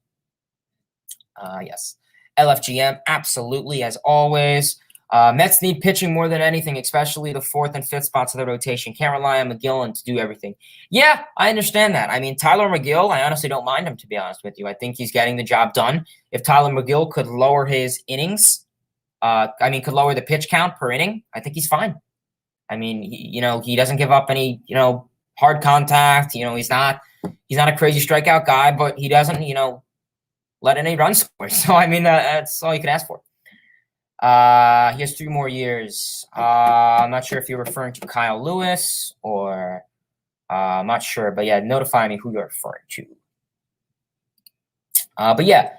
Yes, LFGM, absolutely, as always. Mets need pitching more than anything, especially the fourth and fifth spots of the rotation. Can't rely on McGill to do everything. Yeah, I understand that. I mean, Tyler McGill, I honestly don't mind him, to be honest with you. I think he's getting the job done. If Tyler McGill could lower his innings, could lower the pitch count per inning, I think he's fine. I mean, he doesn't give up any, hard contact. He's not a crazy strikeout guy, but he doesn't, let any runs score. So, that's all you can ask for. He has 3 more years. I'm not sure if you're referring to Kyle Lewis or I'm not sure, but yeah, notify me who you're referring to. But yeah,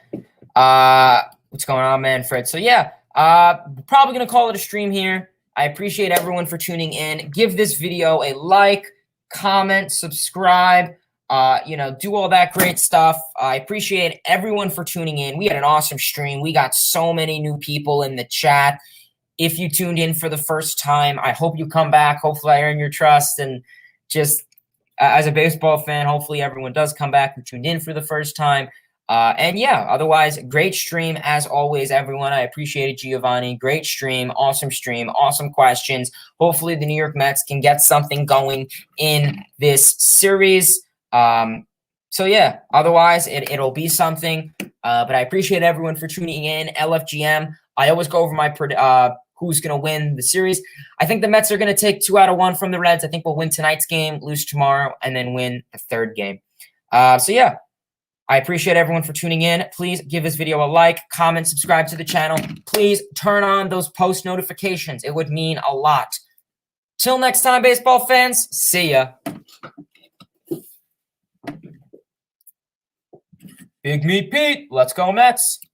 what's going on, Manfred? So yeah, probably going to call it a stream here. I appreciate everyone for tuning in. Give this video a like, comment, subscribe, do all that great stuff. I appreciate everyone for tuning in. We had an awesome stream. We got so many new people in the chat. If you tuned in for the first time, I hope you come back. Hopefully I earn your trust. And just as a baseball fan, hopefully everyone does come back who tuned in for the first time. And yeah, otherwise, great stream as always, everyone. I appreciate it, Giovanni. Great stream, awesome questions. Hopefully the New York Mets can get something going in this series. So yeah, otherwise it'll be something. But I appreciate everyone for tuning in. LFGM. I always go over my who's going to win the series. I think the Mets are going to take 2 out of 1 from the Reds. I think we'll win tonight's game, lose tomorrow, and then win the third game. So yeah, I appreciate everyone for tuning in. Please give this video a like, comment, subscribe to the channel. Please turn on those post notifications. It would mean a lot. Till next time, baseball fans. See ya. Big Meat Pete. Let's go, Mets.